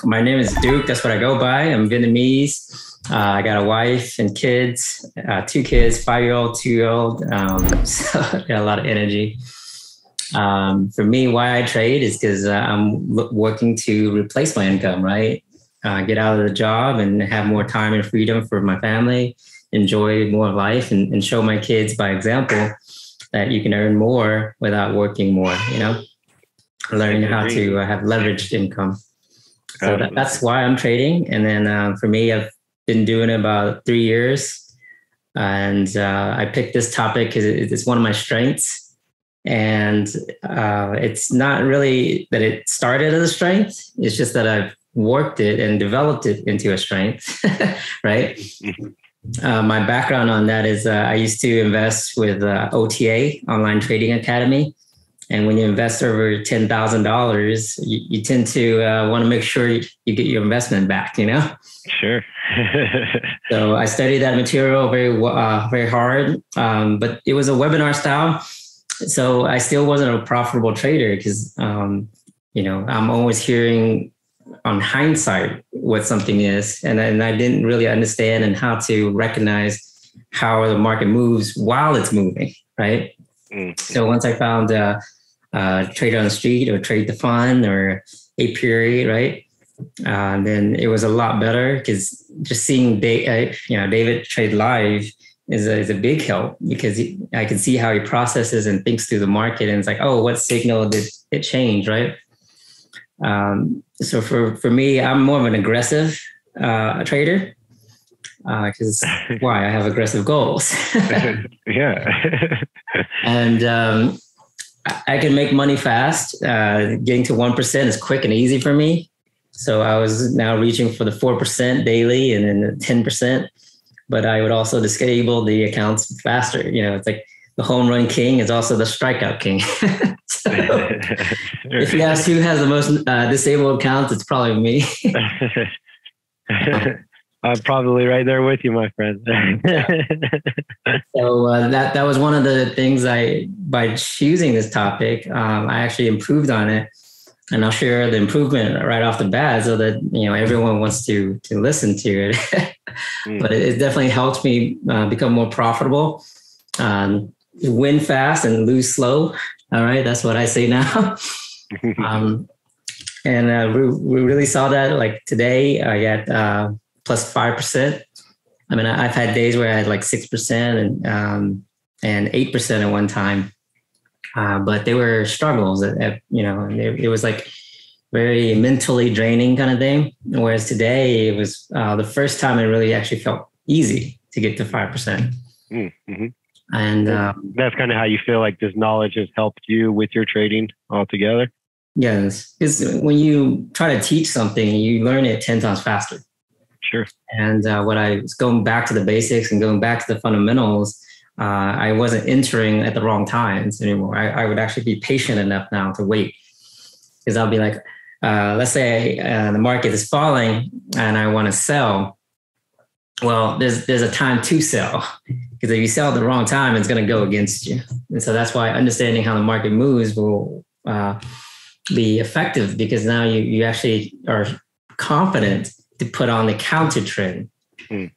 My name is Duke. That's what I go by. I'm Vietnamese. I got a wife and kids, two kids, 5-year-old, 2-year-old. So I got a lot of energy. For me, why I trade is because working to replace my income, right? Get out of the job and have more time and freedom for my family, enjoy more life, and show my kids by example that you can earn more without working more, learning how to have leveraged income. So that's why I'm trading. And then for me, I've been doing it about 3 years. And I picked this topic because it's one of my strengths. And it's not really that it started as a strength. It's just that I've worked it and developed it into a strength, right? My background on that is I used to invest with OTA, Online Trading Academy. And when you invest over $10,000, you tend to want to make sure you get your investment back, Sure. So I studied that material very hard, but it was a webinar style. So I still wasn't a profitable trader because, I'm always hearing on hindsight what something is. And I didn't really understand and how to recognize how the market moves while it's moving, right? So once I found trade on the street or trade the fund or apiary, right? Then it was a lot better because just seeing David trade live is a big help because I can see how he processes and thinks through the market, and it's like, oh, what signal did it change, right? So for me, I'm more of an aggressive trader because why? I have aggressive goals. Yeah. And I can make money fast. Getting to 1% is quick and easy for me. So I was now reaching for the 4% daily and then the 10%. But I would also disable the accounts faster. It's like the home run king is also the strikeout king. So if you ask who has the most disabled accounts, it's probably me. I'm probably right there with you, my friend. So that was one of the things by choosing this topic, I actually improved on it. And I'll share the improvement right off the bat so that, everyone wants to listen to it. But it definitely helped me become more profitable, win fast and lose slow. All right. That's what I say now. And we really saw that like today I got plus 5%. I mean, I've had days where I had like 6% and 8% at one time. But they were struggles it was like very mentally draining kind of thing. Whereas today it was the first time it really actually felt easy to get to 5%. Mm-hmm. And that's kind of how you feel like this knowledge has helped you with your trading altogether. Yes. Because when you try to teach something, you learn it 10 times faster. Sure. And when I was going back to the basics and going back to the fundamentals, I wasn't entering at the wrong times anymore. I would actually be patient enough now to wait, because I'll be like, let's say the market is falling and I want to sell. Well, there's a time to sell, because if you sell at the wrong time, it's going to go against you. And so that's why understanding how the market moves will be effective, because now you actually are confident to put on the counter trend,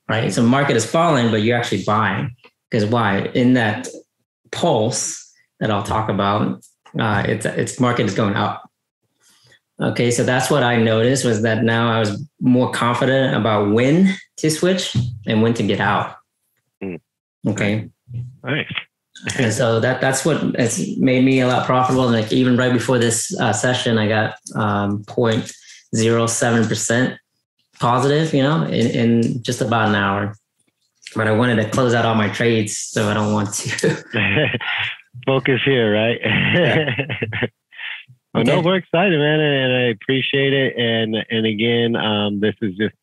right? So market is falling, but you're actually buying. Because why? In that pulse that I'll talk about, its market is going up. Okay, so that's what I noticed, was that now I was more confident about when to switch and when to get out. Okay. Nice. And so that's what has made me a lot profitable. And like even right before this session, I got 0.07% positive, in just about an hour. But I wanted to close out all my trades, so I don't want to focus here, right? Well, okay. No, we're excited, man, and I appreciate it. And again, this is just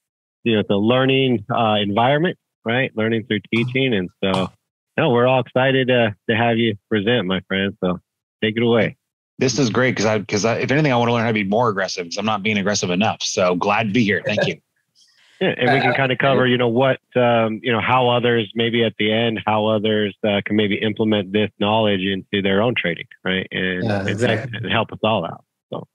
it's a learning environment, right? Learning through teaching, and so no, we're all excited to have you present, my friend. So take it away. This is great because if anything, I want to learn how to be more aggressive, because I'm not being aggressive enough. So glad to be here. Thank you. Yeah, and we can kind of cover, what, how others, maybe at the end, how others can maybe implement this knowledge into their own trading, right? And, exactly. and help us all out. So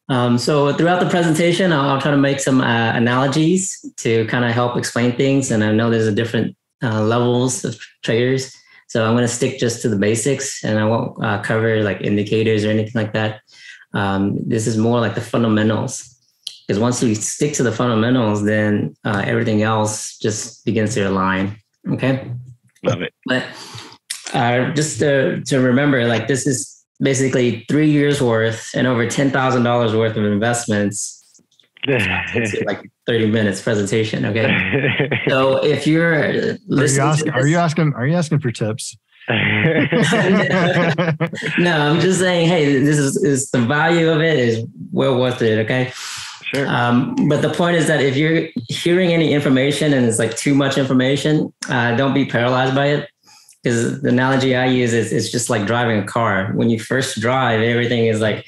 So throughout the presentation, I'll try to make some analogies to kind of help explain things. And I know there's a different levels of traders. So I'm going to stick just to the basics, and I won't cover like indicators or anything like that. This is more like the fundamentals. Because once you stick to the fundamentals, then everything else just begins to align. Okay. Love it. But just to remember, like this is basically 3 years worth and over $10,000 worth of investments. Like 30 minutes presentation. Okay. So if you're listening, are you asking for tips? No, I'm just saying, hey, this is the value of it is well worth it. Okay. Sure. But the point is that if you're hearing any information and it's like too much information, don't be paralyzed by it. Because the analogy I use is it's just like driving a car. When you first drive, everything is like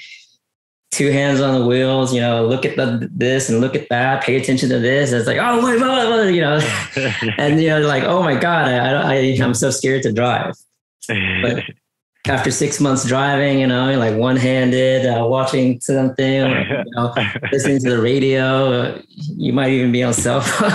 two hands on the wheels, look at this and look at that, pay attention to this. It's like, oh, wait, and like, oh my God, I'm so scared to drive. But after 6 months driving, like one-handed, watching something, listening to the radio, you might even be on cell phone.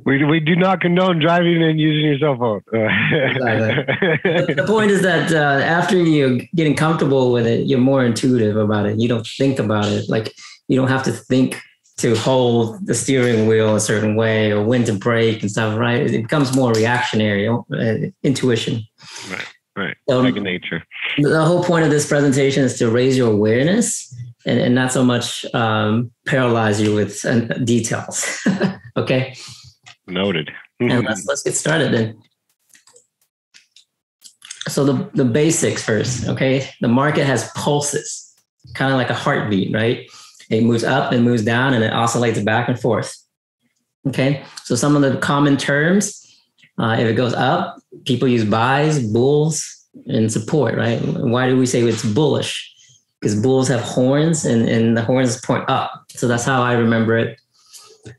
We do not condone driving and using your cell phone. Exactly. The point is that after you're getting comfortable with it, you're more intuitive about it. You don't think about it. Like you don't have to think to hold the steering wheel a certain way or when to brake and stuff, right? It becomes more reactionary, intuition. Right. So, like in nature. The whole point of this presentation is to raise your awareness and not so much paralyze you with details. Okay. Noted. And let's get started then. So the basics first, okay? The market has pulses, kind of like a heartbeat, right? It moves up and moves down and it oscillates back and forth. Okay. So some of the common terms, if it goes up, people use buys, bulls, and support, right? Why do we say it's bullish? Because bulls have horns and the horns point up. So that's how I remember it.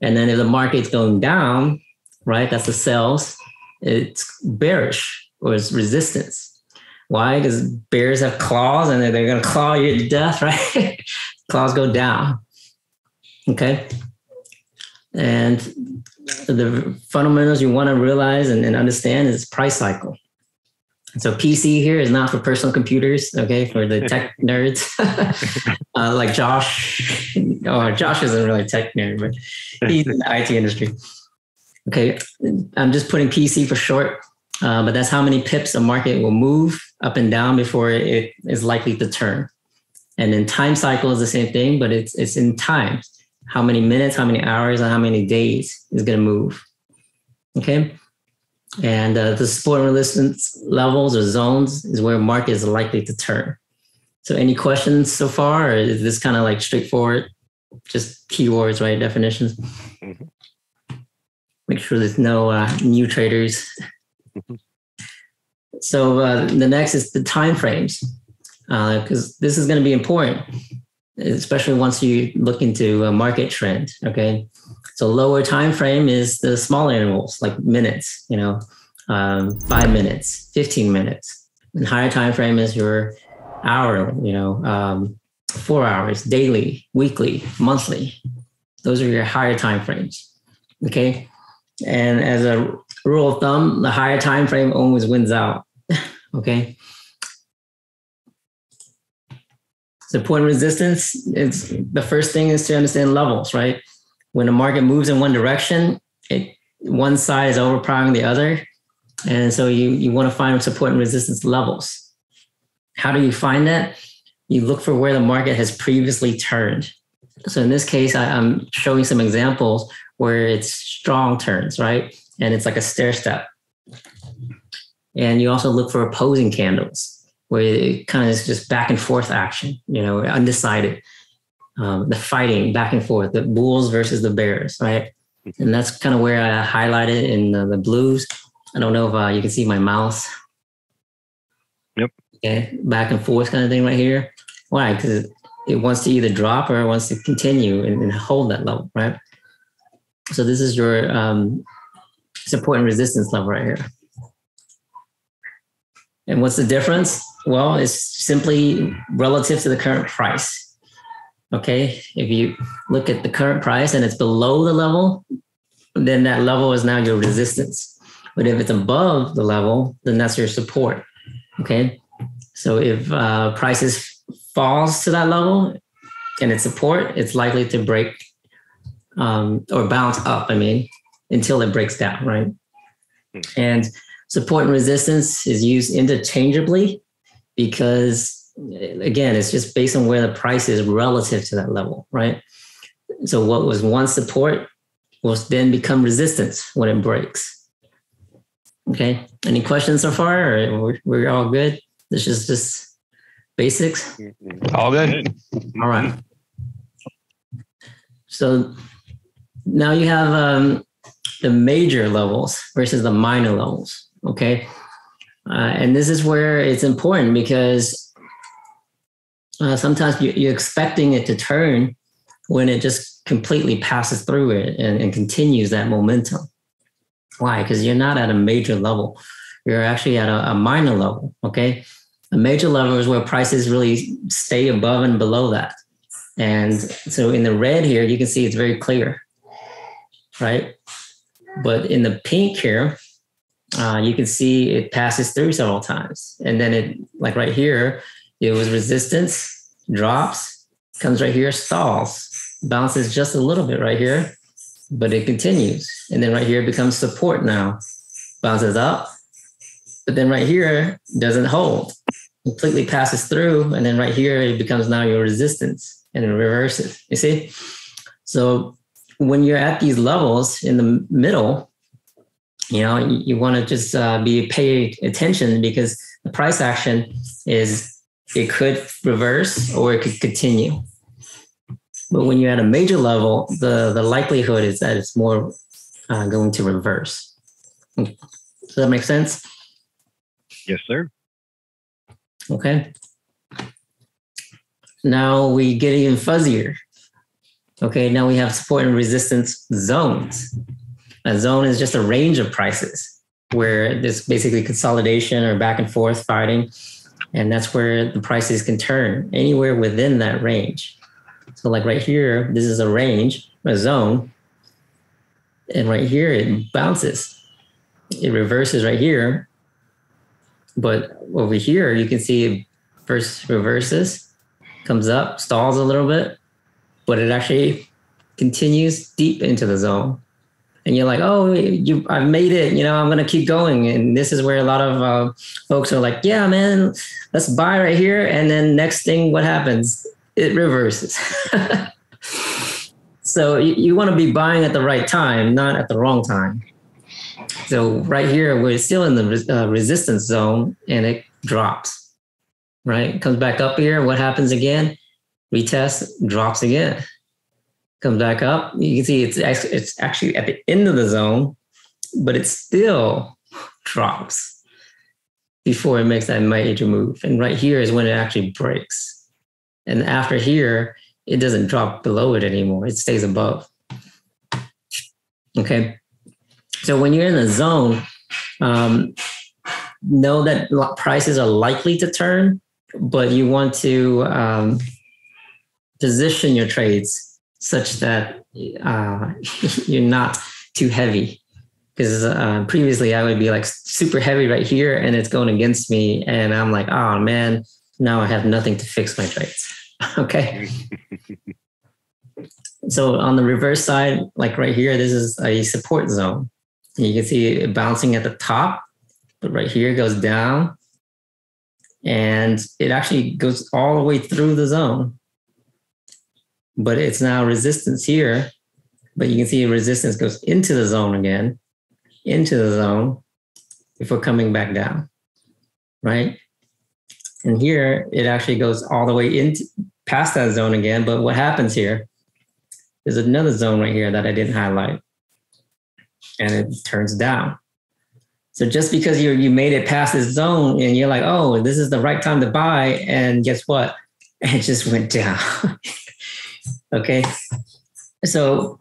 And then if the market's going down, right, that's the sells, it's bearish or it's resistance. Why? Because bears have claws and they're going to claw you to death, right? Claws go down. Okay. And the fundamentals you want to realize and understand is price cycle. So PC here is not for personal computers, okay, for the tech nerds, like Josh. Oh, Josh isn't really a tech nerd, but he's in the IT industry. Okay, I'm just putting PC for short, but that's how many pips a market will move up and down before it is likely to turn. And then time cycle is the same thing, but it's in time. How many minutes, how many hours, and how many days is going to move. Okay. And the support and resistance levels or zones is where market is likely to turn. So any questions so far, or is this kind of like straightforward? Just keywords, right? Definitions. Mm-hmm. Make sure there's no new traders. Mm-hmm. So the next is the time frames, because this is going to be important, especially once you look into a market trend. Okay. So lower time frame is the smaller intervals, like minutes, 5 minutes, 15 minutes. And higher time frame is your hour, 4 hours, daily, weekly, monthly. Those are your higher time frames. Okay. And as a rule of thumb, the higher time frame always wins out. Okay. Support and resistance, it's the first thing is to understand levels, right? When the market moves in one direction, one side is overpowering the other. And so you want to find support and resistance levels. How do you find that? You look for where the market has previously turned. So in this case, I'm showing some examples where it's strong turns, right? And it's like a stair step. And you also look for opposing candles where it kind of is just back and forth action, undecided. The fighting back and forth, the bulls versus the bears, right? And that's kind of where I highlighted in the blues. I don't know if you can see my mouse. Yep. Okay, back and forth kind of thing right here. Why? Because it wants to either drop or it wants to continue and hold that level, right? So this is your support and resistance level right here. And what's the difference? Well, it's simply relative to the current price. Okay, if you look at the current price and it's below the level, then that level is now your resistance. But if it's above the level, then that's your support. Okay, so if prices falls to that level and it's support, it's likely to break or bounce up, until it breaks down, right? And support and resistance is used interchangeably because, again, it's just based on where the price is relative to that level, right? So what was once support will then become resistance when it breaks. Okay. Any questions so far? Or we're all good? This is just basics. All good. All right. So now you have the major levels versus the minor levels. Okay. And this is where it's important because sometimes you're expecting it to turn when it just completely passes through it and continues that momentum. Why? Because you're not at a major level. You're actually at a minor level, okay? A major level is where prices really stay above and below that. And so in the red here, you can see it's very clear, right? But in the pink here, you can see it passes through several times. And then it, like right here, it was resistance, drops, comes right here, stalls, bounces just a little bit right here, but it continues. And then right here becomes support now, bounces up, but then right here doesn't hold, completely passes through. And then right here, it becomes now your resistance and it reverses, you see? So when you're at these levels in the middle, you want to just pay attention because the price action is, it could reverse or it could continue. But when you're at a major level, the likelihood is that it's more going to reverse. Does that make sense? Yes, sir. Okay. Now we get even fuzzier. Okay, now we have support and resistance zones. A zone is just a range of prices where there's basically consolidation or back and forth fighting. And that's where the prices can turn anywhere within that range. So like right here, this is a range, a zone. And right here, it bounces. It reverses right here. But over here, you can see it first reverses, comes up, stalls a little bit, but it actually continues deep into the zone. And you're like, oh, I've made it, I'm going to keep going. And this is where a lot of folks are like, yeah, man, let's buy right here. And then next thing, what happens? It reverses. So you want to be buying at the right time, not at the wrong time. So right here, we're still in the resistance zone and it drops, right? It comes back up here. What happens again? Retest, drops again. Comes back up. You can see it's actually at the end of the zone, but it still drops before it makes that major move. And right here is when it actually breaks. And after here, it doesn't drop below it anymore. It stays above. Okay. So when you're in a zone, know that prices are likely to turn, but you want to position your trades such that you're not too heavy. Because previously I would be like super heavy right here and it's going against me. And I'm like, oh man, now I have nothing to fix my trades. Okay. So on the reverse side, like right here, this is a support zone. And you can see it bouncing at the top, but right here it goes down and it actually goes all the way through the zone. But it's now resistance here, but you can see resistance goes into the zone again, into the zone before coming back down, right? And here it actually goes all the way into past that zone again. But what happens here? There's another zone right here that I didn't highlight, and it turns down. So just because you made it past this zone and you're like, oh, this is the right time to buy, and guess what? It just went down. Okay. So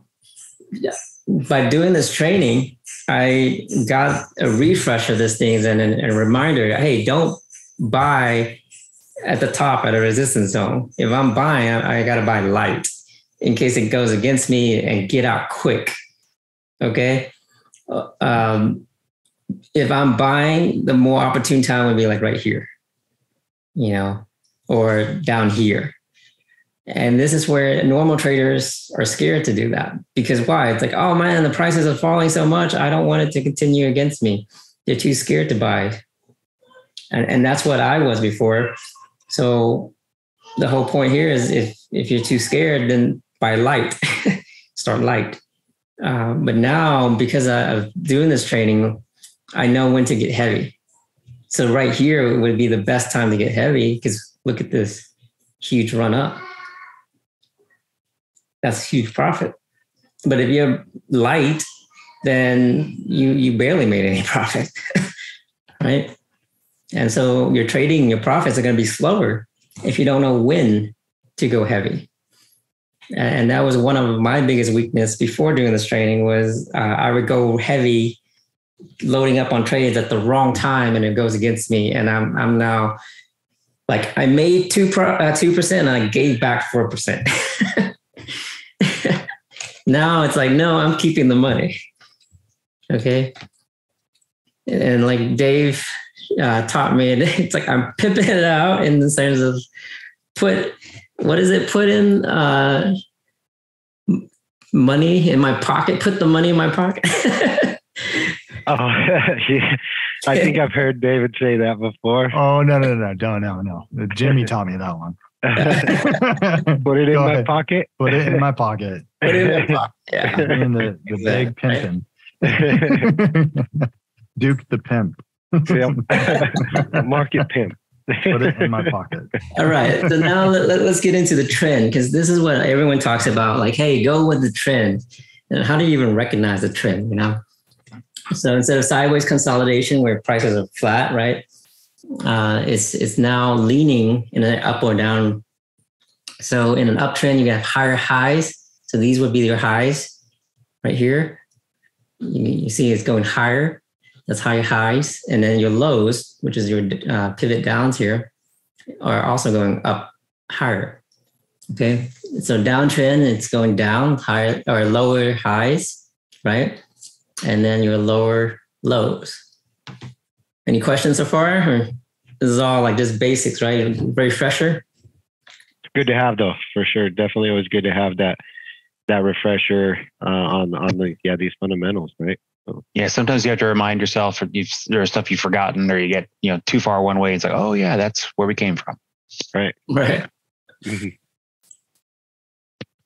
by doing this training, I got a refresh of this thing and a reminder, hey, don't buy at the top at a resistance zone. If I'm buying, I got to buy light in case it goes against me and get out quick. Okay. If I'm buying, the more opportune time would be like right here, or down here. And this is where normal traders are scared to do that because why? It's like, oh man, the prices are falling so much. I don't want it to continue against me. They're too scared to buy. And that's what I was before. So the whole point here is if you're too scared, then buy light, start light. But now because of doing this training, I know when to get heavy. So right here would be the best time to get heavy because look at this huge run up. That's huge profit. But if you're light, then you barely made any profit, right? And so your trading, your profits are going to be slower if you don't know when to go heavy. And that was one of my biggest weakness before doing this training was I would go heavy, loading up on trades at the wrong time, and it goes against me. And I'm now like I made 2% and I gave back 4%. Now it's like, no, I'm keeping the money. Okay. And like Dave taught me, it's like I'm pimping it out in the sense of put in money in my pocket, put the money in my pocket. Oh, yeah. I think I've heard David say that before. Oh, no. Jimmy taught me that one. Put it in my pocket. Put it in my pocket. Put it in my pocket. Yeah. In the big pimping. Duke the pimp. Yep. Market pimp. Put it in my pocket. All right. So now let's get into the trend because this is what everyone talks about. Like, hey, go with the trend. And how do you even recognize the trend? So instead of sideways consolidation where prices are flat, right? It's now leaning in an up or down. So in an uptrend, you get higher highs. So these would be your highs right here. You see it's going higher. That's higher highs. And then your lows, which is your pivot downs here, are also going up higher. Okay. So downtrend, it's going down higher or lower highs, right? And then your lower lows. Any questions so far? Or this is all like just basics, right? Very fresher. It's good to have though, for sure. Definitely always good to have that refresher on these fundamentals, right? So. Yeah, sometimes you have to remind yourself there's stuff you've forgotten or you get too far one way. It's like, oh yeah, that's where we came from. Right. Mm-hmm.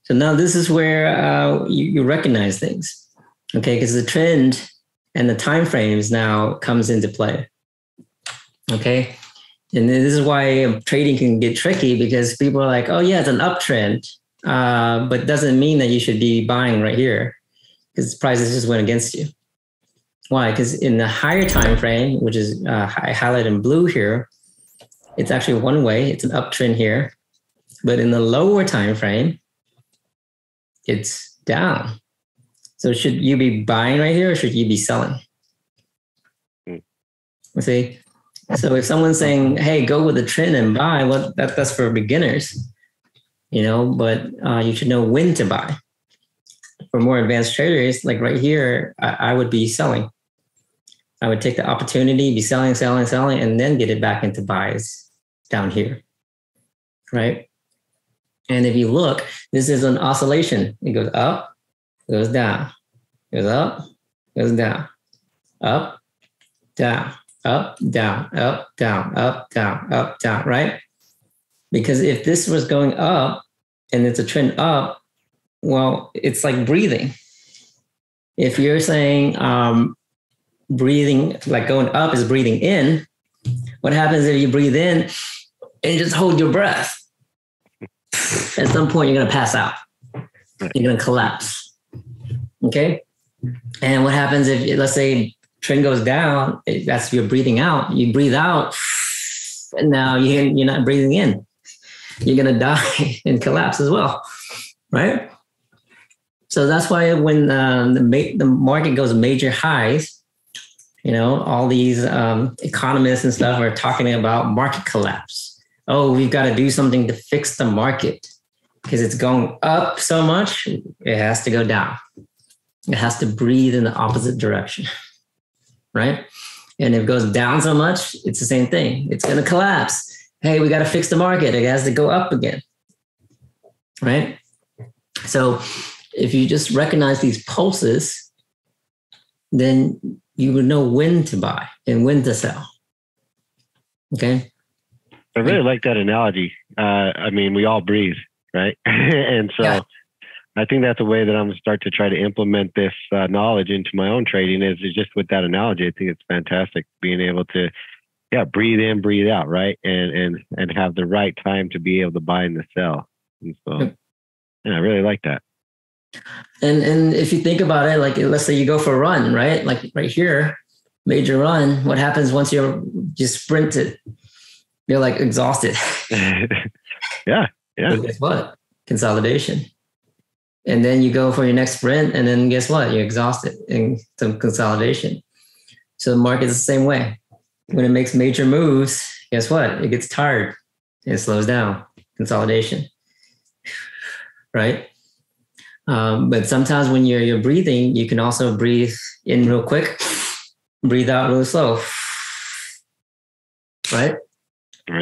So now this is where you recognize things. Okay, because the trend and the time frames now comes into play. Okay, and this is why trading can get tricky because people are like, oh yeah, it's an uptrend, but doesn't mean that you should be buying right here because prices just went against you. Why? Because in the higher time frame, which is highlighted in blue here, it's actually one way. It's an uptrend here, but in the lower time frame, it's down. So should you be buying right here or should you be selling? See? So if someone's saying, hey, go with the trend and buy, well, that's for beginners, but you should know when to buy. For more advanced traders, like right here, I would be selling. I would take the opportunity, be selling, and then get it back into buys down here, right? And if you look, this is an oscillation. It goes up, goes down, goes up, goes down, up, down, up, down, up, down, up, down, up, down, right? Because if this was going up and it's a trend up, well, it's like breathing. If you're saying breathing, like going up is breathing in, what happens if you breathe in and you just hold your breath? At some point, you're going to pass out. You're going to collapse. Okay? And what happens if, let's say, trend goes down, that's you're breathing out. You breathe out, and now you're not breathing in. You're going to die and collapse as well, right? So that's why when the market goes major highs, all these economists and stuff are talking about market collapse. Oh, we've got to do something to fix the market because it's going up so much. It has to go down. It has to breathe in the opposite direction, right? And if it goes down so much, it's the same thing. It's going to collapse. Hey, we got to fix the market. It has to go up again, right? So if you just recognize these pulses, then you would know when to buy and when to sell. Okay. I really like that analogy. I mean, we all breathe, right? And so I think that's a way that I'm going to start to try to implement this knowledge into my own trading is just with that analogy. I think it's fantastic being able to, breathe in, breathe out, right? And have the right time to be able to buy and to sell. And so, I really like that. And if you think about it, like let's say you go for a run, right? Like right here, major run. What happens once you sprint it? You're like exhausted. Yeah. So guess what? Consolidation. And then you go for your next sprint, and then guess what? You're exhausted in some consolidation. So the market is the same way. When it makes major moves, guess what? It gets tired. It slows down. Consolidation. Right? But sometimes when you're breathing, you can also breathe in real quick, breathe out really slow. Right?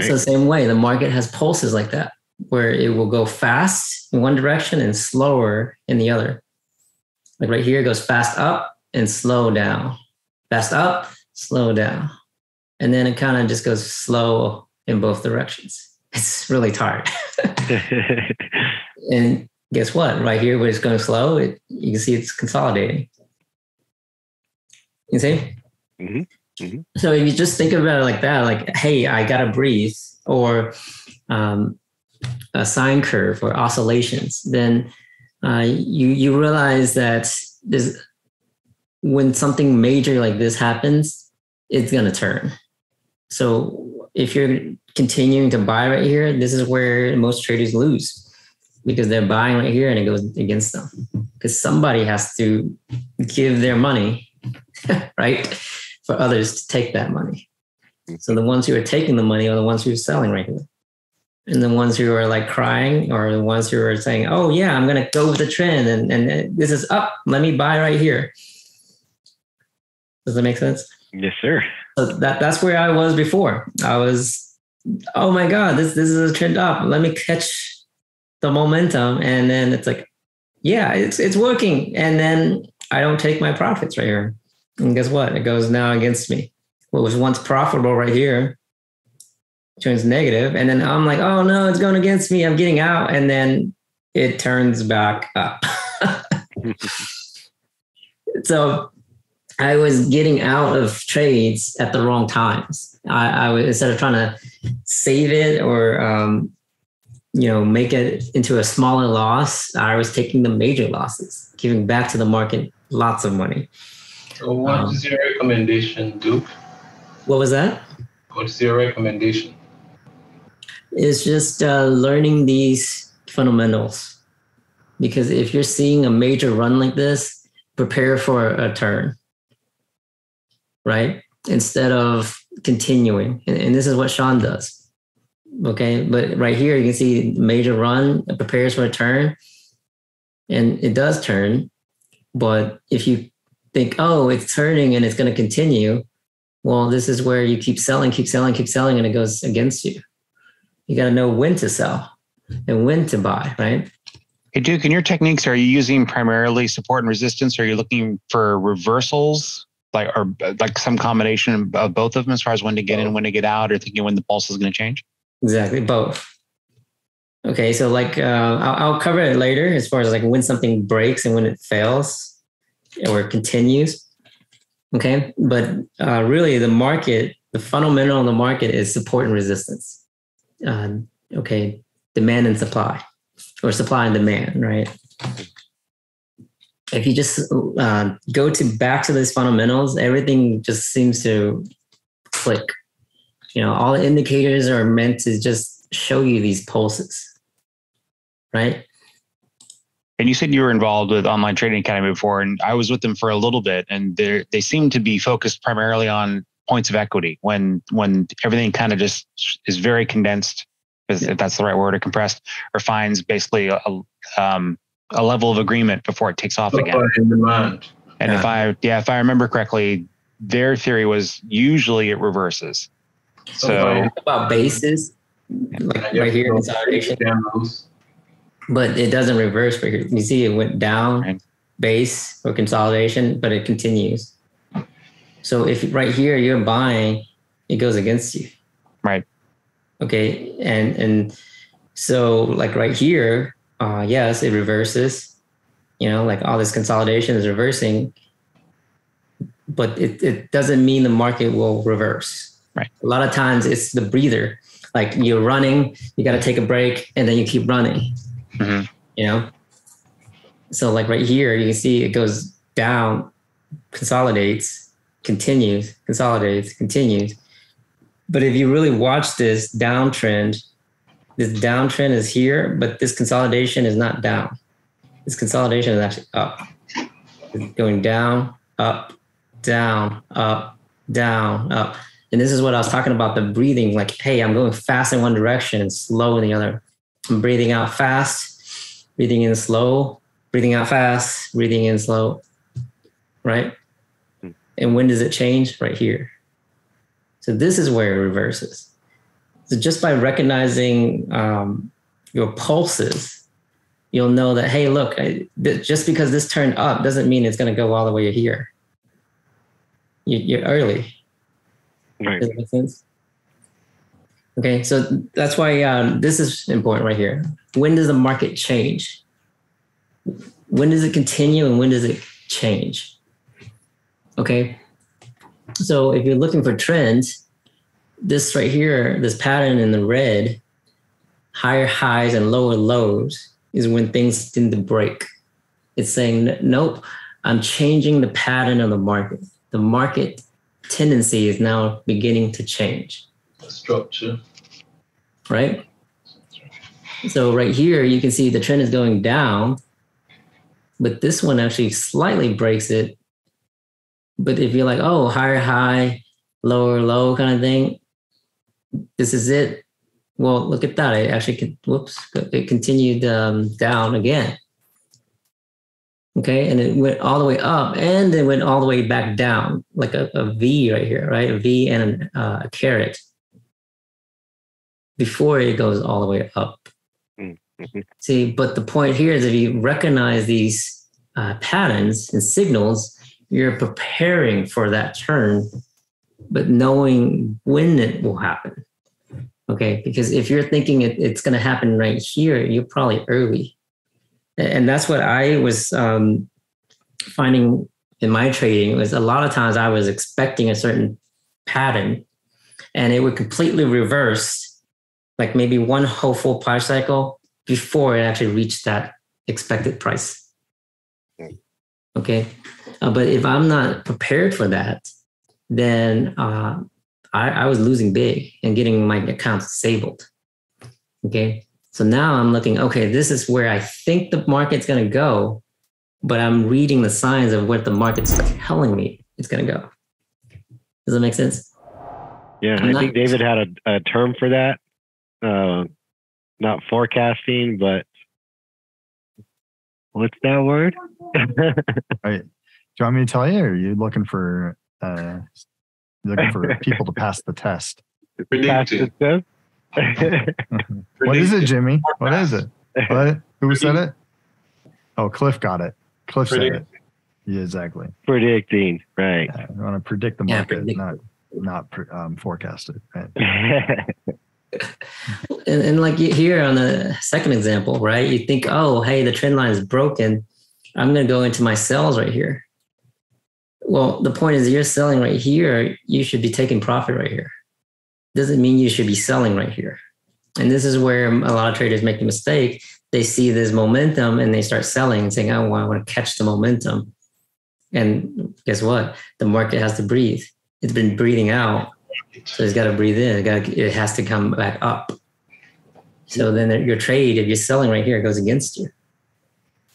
So the same way, the market has pulses like that, where it will go fast in one direction and slower in the other. Like right here, it goes fast up and slow down. Fast up, slow down. And then it kind of just goes slow in both directions. It's really tired. And guess what? Right here, where it's going slow, you can see it's consolidating. You see? Mm-hmm. Mm-hmm. So if you just think about it like that, like, hey, I got to breathe, or a sine curve or oscillations, then you realize that when something major like this happens, it's going to turn. So if you're continuing to buy right here, this is where most traders lose, because they're buying right here and it goes against them, because somebody has to give their money, right, for others to take that money. So the ones who are taking the money are the ones who are selling right here. And the ones who are like crying are the ones who are saying, oh yeah, I'm going to go with the trend. And this is up. Let me buy right here. Does that make sense? Yes, sir. So that's where I was before. I was, oh my God, this is a trend up. Let me catch the momentum. And then it's like, yeah, it's working. And then I don't take my profits right here. And guess what? It goes now against me. What was once profitable right here turns negative. And then I'm like, oh no, it's going against me. I'm getting out. And then it turns back up. So I was getting out of trades at the wrong times. I was, instead of trying to save it or, make it into a smaller loss, I was taking the major losses, giving back to the market lots of money. So what is your recommendation, Duke? What was that? What's your recommendation? It's just learning these fundamentals. Because if you're seeing a major run like this, prepare for a turn, right? Instead of continuing. And this is what Sean does. Okay, but right here you can see major run, it prepares for a turn, and it does turn. But if you think, oh, it's turning and it's going to continue, well, this is where you keep selling, and it goes against you. You got to know when to sell and when to buy, right? Hey, Duke, in your techniques, are you using primarily support and resistance? Or are you looking for reversals, like some combination of both of them, as far as when to get in, when to get out, or thinking when the pulse is going to change? Exactly, both. Okay, so I'll cover it later as far as like when something breaks and when it fails or continues. Okay, but really the market, the fundamental of the market is support and resistance. Okay, demand and supply, or supply and demand, right? If you just go back to these fundamentals, everything just seems to click. All the indicators are meant to just show you these pulses, right? And you said you were involved with Online Trading Academy before, and I was with them for a little bit, and they seem to be focused primarily on points of equity when everything kind of just is very condensed, if that's the right word, or compressed, or finds basically a level of agreement before it takes off again. In demand. And if I remember correctly, their theory was usually it reverses. So about bases, like right here, consolidation. But it doesn't reverse right here. You see it went down, right. Base or consolidation, but it continues. So if right here you're buying, it goes against you. Right. Okay. And so like right here, yes, it reverses, like all this consolidation is reversing, but it doesn't mean the market will reverse. Right. A lot of times it's the breather, like you're running, you got to take a break and then you keep running. Mm-hmm. So like right here, you can see it goes down, consolidates, continues, consolidates, continues. But if you really watch this downtrend is here, but this consolidation is not down. This consolidation is actually up. It's going down, up, down, up, down, up. And this is what I was talking about, the breathing, like, hey, I'm going fast in one direction and slow in the other. I'm breathing out fast, breathing in slow, breathing out fast, breathing in slow, right? And when does it change? Right here. So this is where it reverses. So just by recognizing your pulses, you'll know that, hey, look, just because this turned up doesn't mean it's going to go all the way here. You're early. Right. Does that make sense? Okay, so that's why this is important right here. When does the market change? When does it continue and when does it change? Okay, so if you're looking for trends, this right here, this pattern in the red, higher highs and lower lows is when things tend to break. It's saying, nope, I'm changing the pattern of the market. The market tendency is now beginning to change. Structure. Right? So right here, you can see the trend is going down, but this one actually slightly breaks it. But if you're like, oh, higher high, lower low kind of thing, this is it. Well, look at that. It actually, it continued down again. Okay, and it went all the way up and then went all the way back down, like a V right here, right? A V and a caret before it goes all the way up. Mm-hmm. See, but the point here is if you recognize these patterns and signals, you're preparing for that turn, but knowing when it will happen. Okay, because if you're thinking it's going to happen right here, you're probably early. And that's what I was finding in my trading was a lot of times I was expecting a certain pattern and it would completely reverse, like maybe one whole full price cycle before it actually reached that expected price. Okay. But if I'm not prepared for that, then I was losing big and getting my accounts disabled. Okay. So now I'm looking, okay, this is where I think the market's going to go, but I'm reading the signs of what the market's telling me it's going to go. Does that make sense? Yeah, I think David had a term for that. Not forecasting, but what's that word? Right. Do you want me to tell you, or are you looking for people to pass the test? Pass the test? What is it, Jimmy? What is it? What? Who said it? Oh, Cliff got it. Cliff said it. Yeah, exactly. Predicting, right? Yeah, you want to predict the market, not forecast it. Right? and like here on the second example, right? You think, oh, hey, the trend line is broken. I'm going to go into my sells right here. Well, the point is, you're selling right here. You should be taking profit right here. Doesn't mean you should be selling right here. And this is where a lot of traders make the mistake. They see this momentum and they start selling and saying, oh, well, I want to catch the momentum. And guess what? The market has to breathe. It's been breathing out. So it's got to breathe in. It has to come back up. So then your trade, if you're selling right here, it goes against you.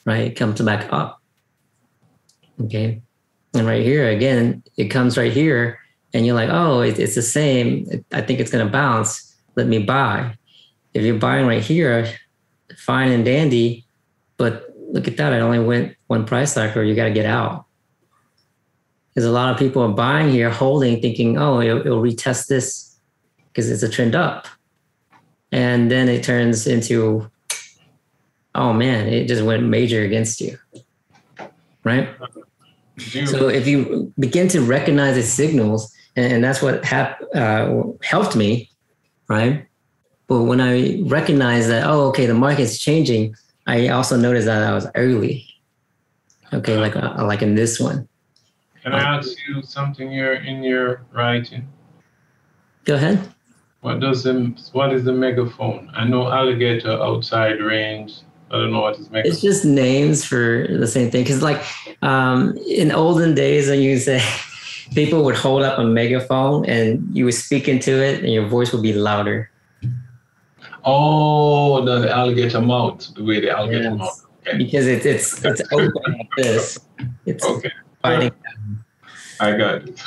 right? It comes back up. Okay. And right here, again, it comes right here and you're like, oh, it's the same. I think it's going to bounce. Let me buy. If you're buying right here, fine and dandy, but look at that. It only went one price cycle. You got to get out. Because a lot of people are buying here, holding, thinking, oh, it'll retest this because it's a trend up. And then it turns into, oh man, it just went major against you, right? So if you begin to recognize the signals, and that's what helped me, right? But when I recognized that, oh, okay, the market's changing, I also noticed that I was early. Okay, like in this one. Can I ask you something here in your writing? Go ahead. What is the megaphone? I know alligator outside range. I don't know what is megaphone. It's just names for the same thing. Because like in olden days, when you say people would hold up a megaphone and you would speak into it and your voice would be louder. Oh, the alligator mouth, the way the alligator mouth. Okay. Because it's open like this. It's okay. Fighting. I got it.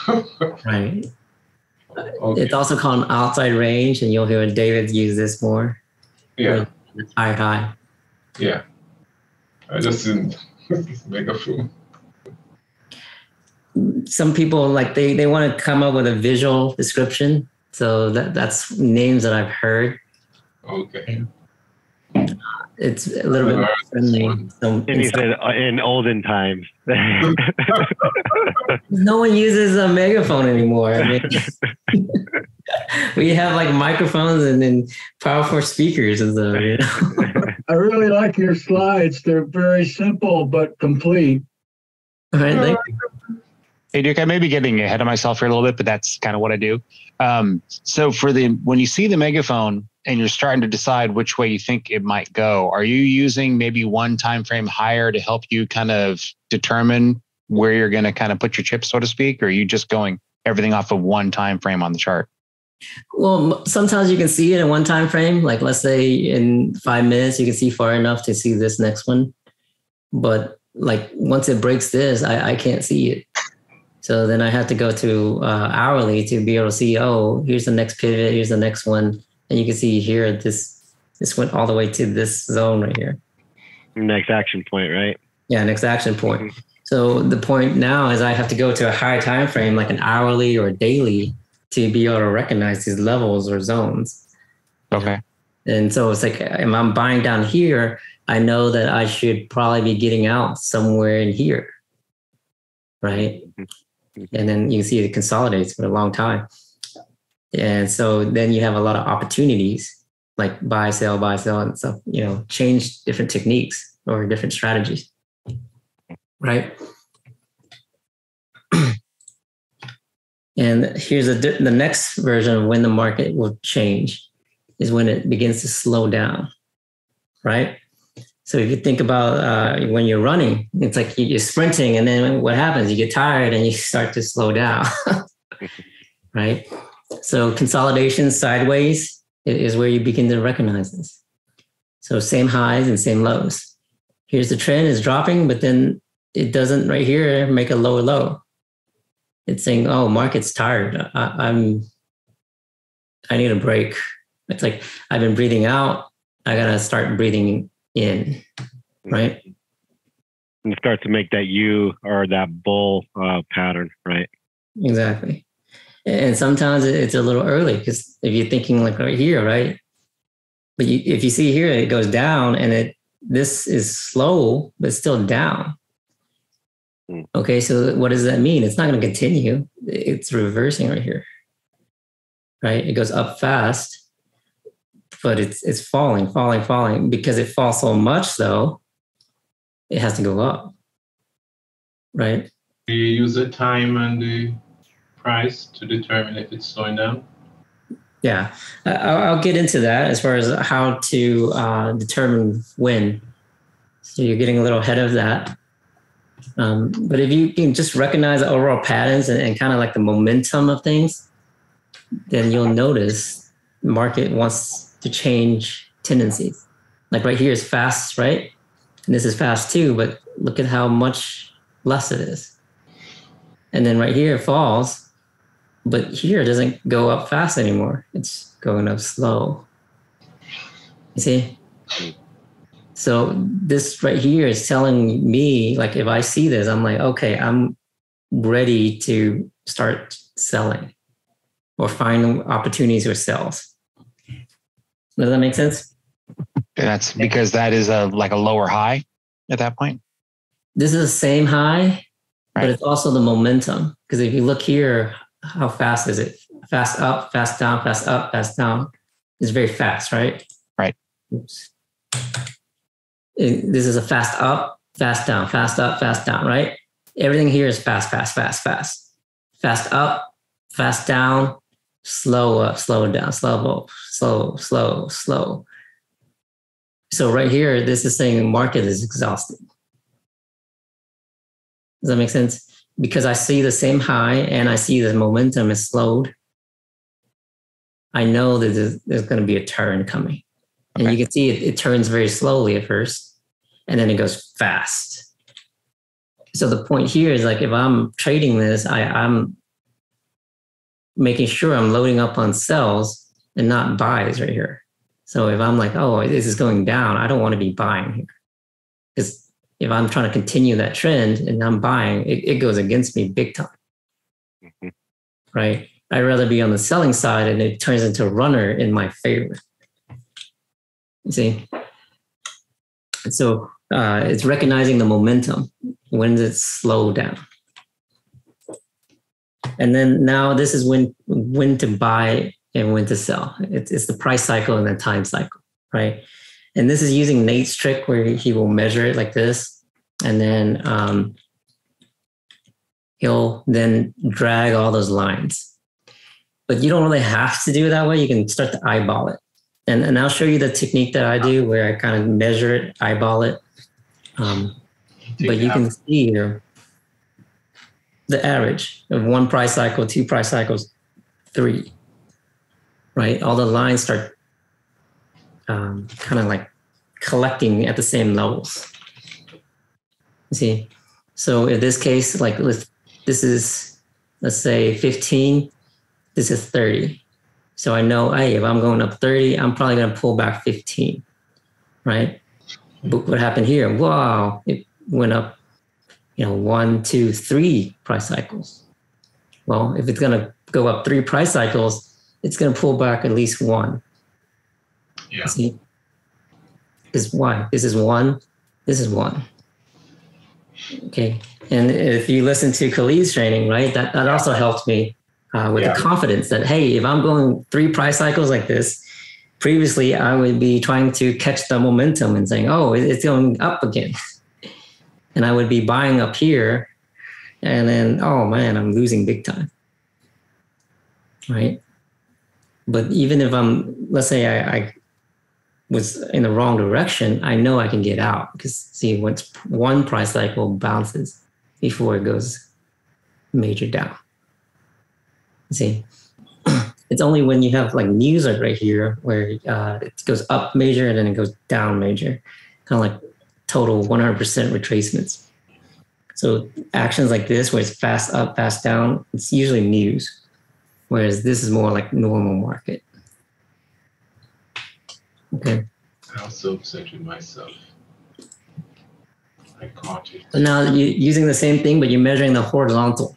Right. Okay. It's also called an outside range, and you'll hear David use this more. Yeah. High. Yeah. I just didn't megaphone. Some people like they want to come up with a visual description. So that's names that I've heard. Okay. It's a little bit more friendly. And he said in olden times. No one uses a megaphone anymore. I mean, we have like microphones and then powerful speakers and stuff. You know? I really like your slides. They're very simple but complete. All right, thank you. Hey, Duke, I may be getting ahead of myself here a little bit, but that's kind of what I do. So when you see the megaphone and you're starting to decide which way you think it might go, are you using maybe one time frame higher to help you kind of determine where you're going to kind of put your chips, so to speak? Or are you just going everything off of one time frame on the chart? Well, sometimes you can see it in one time frame. Like let's say in 5 minutes, you can see far enough to see this next one. But like once it breaks this, I can't see it. So then I have to go to hourly to be able to see, oh, here's the next pivot, here's the next one. And you can see here, this went all the way to this zone right here. Next action point, right? Yeah, next action point. Mm-hmm. So the point now is I have to go to a higher time frame, like an hourly or daily, to be able to recognize these levels or zones. Okay. And so it's like, if I'm buying down here, I know that I should probably be getting out somewhere in here, right? And then you can see it consolidates for a long time. And so then you have a lot of opportunities like buy, sell, and stuff, you know, change different techniques or different strategies, right? And here's the next version of when the market will change is when it begins to slow down, right? So if you think about when you're running, it's like you're sprinting, and then what happens? You get tired and you start to slow down, right? So consolidation sideways is where you begin to recognize this. So same highs and same lows. Here's the trend is dropping, but then it doesn't right here make a lower low. It's saying, oh, market's tired. I need a break. It's like I've been breathing out. I got to start breathing in, right? And start to make that U or that bull pattern, right? Exactly. And sometimes it's a little early because if you're thinking like right here, right? But if you see here, it goes down and this is slow, but still down. Okay, so what does that mean? It's not going to continue. It's reversing right here, right? It goes up fast, but it's falling. Because it falls so much, though, it has to go up, right? Do you use the time and the price to determine if it's slowing down? Yeah, I'll get into that as far as how to determine when. So you're getting a little ahead of that. But if you can just recognize the overall patterns and kind of like the momentum of things, then you'll notice the market wants to change tendencies. Like right here is fast, right? And this is fast too, but look at how much less it is. And then right here it falls, but here it doesn't go up fast anymore. It's going up slow. You see? So this right here is telling me, like, if I see this, I'm like, okay, I'm ready to start selling or find opportunities or sales. Does that make sense? That's because that is like a lower high at that point. This is the same high, right, but it's also the momentum. Because if you look here, how fast is it? Fast up, fast down, fast up, fast down. It's very fast, right? Right. Oops. This is a fast up, fast down, fast up, fast down, right? Everything here is fast, fast, fast, fast. Fast up, fast down, slow up, slow down, slow up, slow, slow, slow. So right here, this is saying the market is exhausted. Does that make sense? Because I see the same high and I see the momentum is slowed. I know that there's going to be a turn coming. Okay. And you can see it turns very slowly at first, and then it goes fast. So the point here is, like, if I'm trading this, I'm making sure I'm loading up on sells and not buys right here. So if I'm like, oh, this is going down, I don't want to be buying here. Because if I'm trying to continue that trend and I'm buying, it goes against me big time. Mm-hmm. Right? I'd rather be on the selling side and it turns into a runner in my favor. You see? So it's recognizing the momentum. When does it slow down? And then now this is when to buy and when to sell. It's the price cycle and the time cycle, right? And this is using Nate's trick where he will measure it like this. And then he'll then drag all those lines. But you don't really have to do it that way. You can start to eyeball it. And I'll show you the technique that I do where I kind of measure it, eyeball it. But you can see here the average of one price cycle, two price cycles, three, right? All the lines start kind of like collecting at the same levels. You see? So in this case, like this is, let's say 15, this is 30. So I know, hey, if I'm going up 30, I'm probably going to pull back 15, right? But what happened here? Wow, it went up, 1, 2, 3 price cycles. Well, if it's going to go up 3 price cycles, it's going to pull back at least 1. Yeah. See? Because why? This is 1. This is 1. Okay. And if you listen to Khalid's training, right, that also helped me with the confidence that, hey, if I'm going 3 price cycles like this, previously I would be trying to catch the momentum and saying, oh, it's going up again. And I would be buying up here and then, oh man, I'm losing big time. Right? But even if let's say I was in the wrong direction, I know I can get out because see, once one price cycle bounces before it goes major down. See, it's only when you have like news right here where it goes up major and then it goes down major, kind of like total 100% retracements. So actions like this, where it's fast up, fast down, it's usually news, whereas this is more like normal market. Okay. I also upset with myself. I caught it. So now you're using the same thing, but you're measuring the horizontal.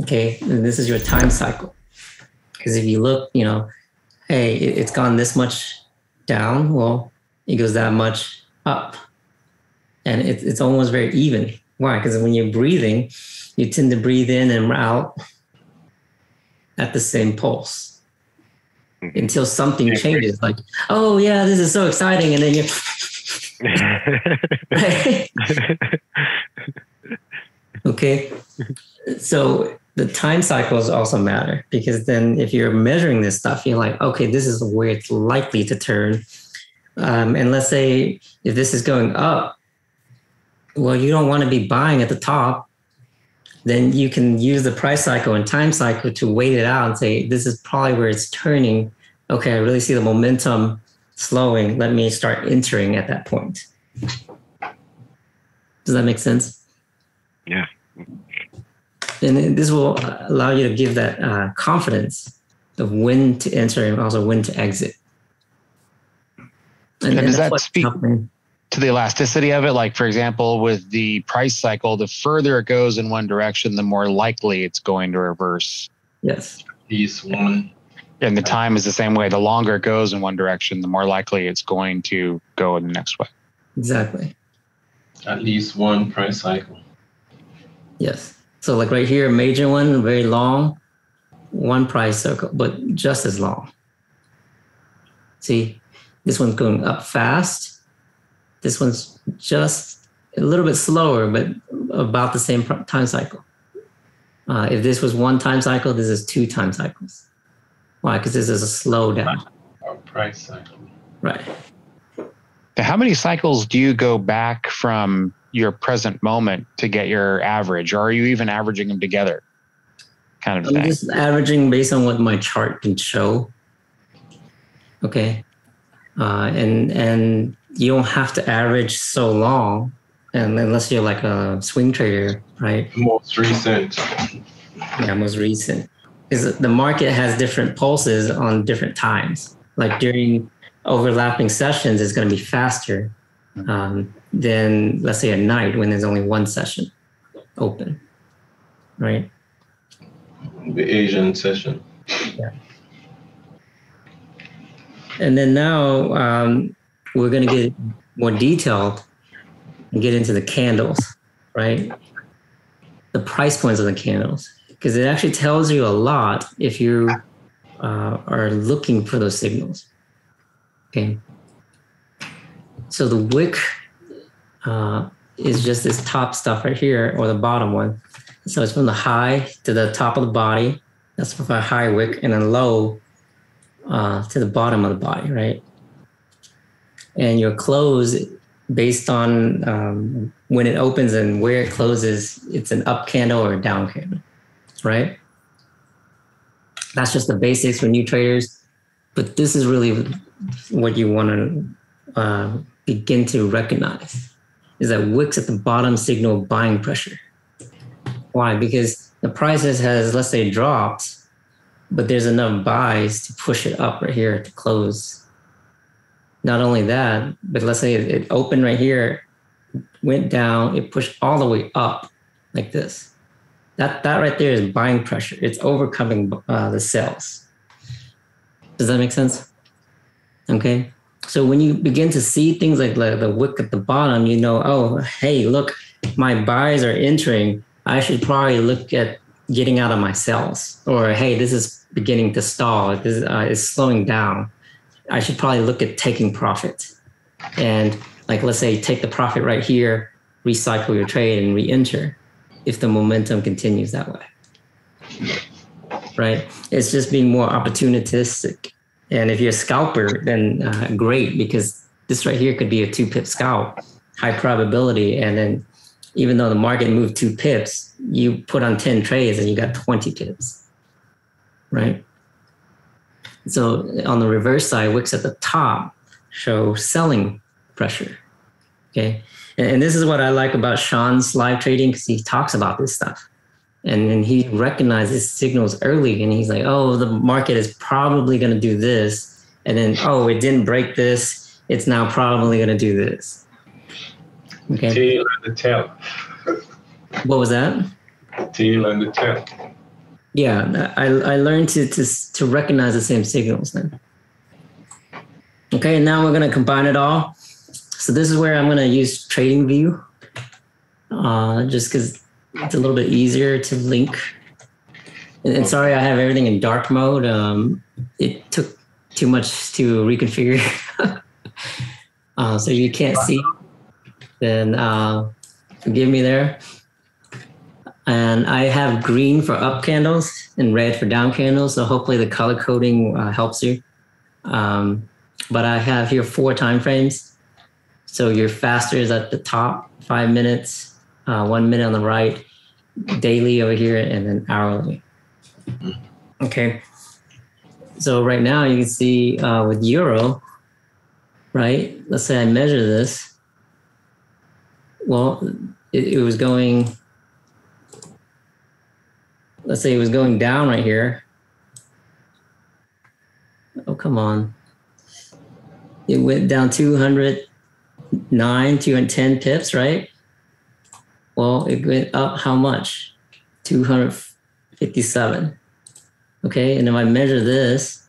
Okay, and this is your time cycle. Because if you look, hey, it's gone this much down, well, it goes that much up. And it's almost very even. Why? Because when you're breathing, you tend to breathe in and out at the same pulse until something changes. Like, oh yeah, this is so exciting. And then you're... Okay. So the time cycles also matter because then if you're measuring this stuff, you're like, okay, this is where it's likely to turn. And let's say if this is going up, well, you don't want to be buying at the top. Then you can use the price cycle and time cycle to wait it out and say, this is probably where it's turning. Okay, I really see the momentum slowing. Let me start entering at that point. Does that make sense? Yeah. And this will allow you to give that confidence of when to enter and also when to exit. And does that speak to the elasticity of it? Like, for example, with the price cycle, the further it goes in one direction, the more likely it's going to reverse. Yes. At least one. And the time is the same way. The longer it goes in one direction, the more likely it's going to go in the next way. Exactly. At least one price cycle. Yes. So like right here, major one, very long, one price circle, but just as long. See, this one's going up fast. This one's just a little bit slower, but about the same time cycle. If this was one time cycle, this is 2 time cycles. Why? Because this is a slowdown. Or price cycle. Right. How many cycles do you go back from your present moment to get your average? Or are you even averaging them together? Kind of I'm thing. just averaging based on what my chart can show. Okay. And you don't have to average so long, and unless you're like a swing trader, right? Most recent. Yeah, most recent. Because the market has different pulses on different times. Like during overlapping sessions, it's going to be faster than, let's say, at night when there's only one session open, right? The Asian session. Yeah. And then now we're going to get more detailed and get into the candles, right? The price points of the candles, because it actually tells you a lot if you are looking for those signals. Okay. So the wick is just this top stuff right here, or the bottom one. So it's from the high to the top of the body. That's for a high wick, and then low to the bottom of the body, right? And your close, based on when it opens and where it closes, it's an up candle or a down candle, right? That's just the basics for new traders. But this is really what you want to begin to recognize, is that wicks at the bottom signal buying pressure. Why? Because the prices has, let's say, dropped, but there's enough buys to push it up right here to close. Not only that, but let's say it opened right here, went down, it pushed all the way up like this. That right there is buying pressure. It's overcoming the sells. Does that make sense? Okay. So when you begin to see things like the wick at the bottom, you know, oh, hey, look, my buys are entering. I should probably look at getting out of my sells. Or, hey, this is beginning to stall. This is slowing down. I should probably look at taking profit. And like, let's say, take the profit right here, recycle your trade and re-enter if the momentum continues that way. Right? It's just being more opportunistic. And if you're a scalper, then great, because this right here could be a 2-pip scalp, high probability. And then even though the market moved 2 pips, you put on 10 trades and you got 20 pips, right? So on the reverse side, wicks at the top show selling pressure, okay? And this is what I like about Sean's live trading, because he talks about this stuff. And then he recognizes signals early, and he's like, oh, the market is probably going to do this. And then, oh, it didn't break this. It's now probably going to do this. Okay. Tail and the tail. What was that? Tail and the tail. Yeah, I learned to recognize the same signals then. Okay, and now we're going to combine it all. So this is where I'm going to use TradingView, just because it's a little bit easier to link. And sorry, I have everything in dark mode. It took too much to reconfigure. So you can't see, then forgive me there. And I have green for up candles and red for down candles. So hopefully the color coding helps you. But I have here 4 time frames. So your faster is at the top, 5 minutes, 1 minute on the right, daily over here, and then hourly. Okay. So right now you can see with Euro, right? Let's say I measure this. Well, it was going, let's say it was going down right here. Oh, come on. It went down 209, 210 pips, right? Well, it went up how much? 257. Okay, and if I measure this,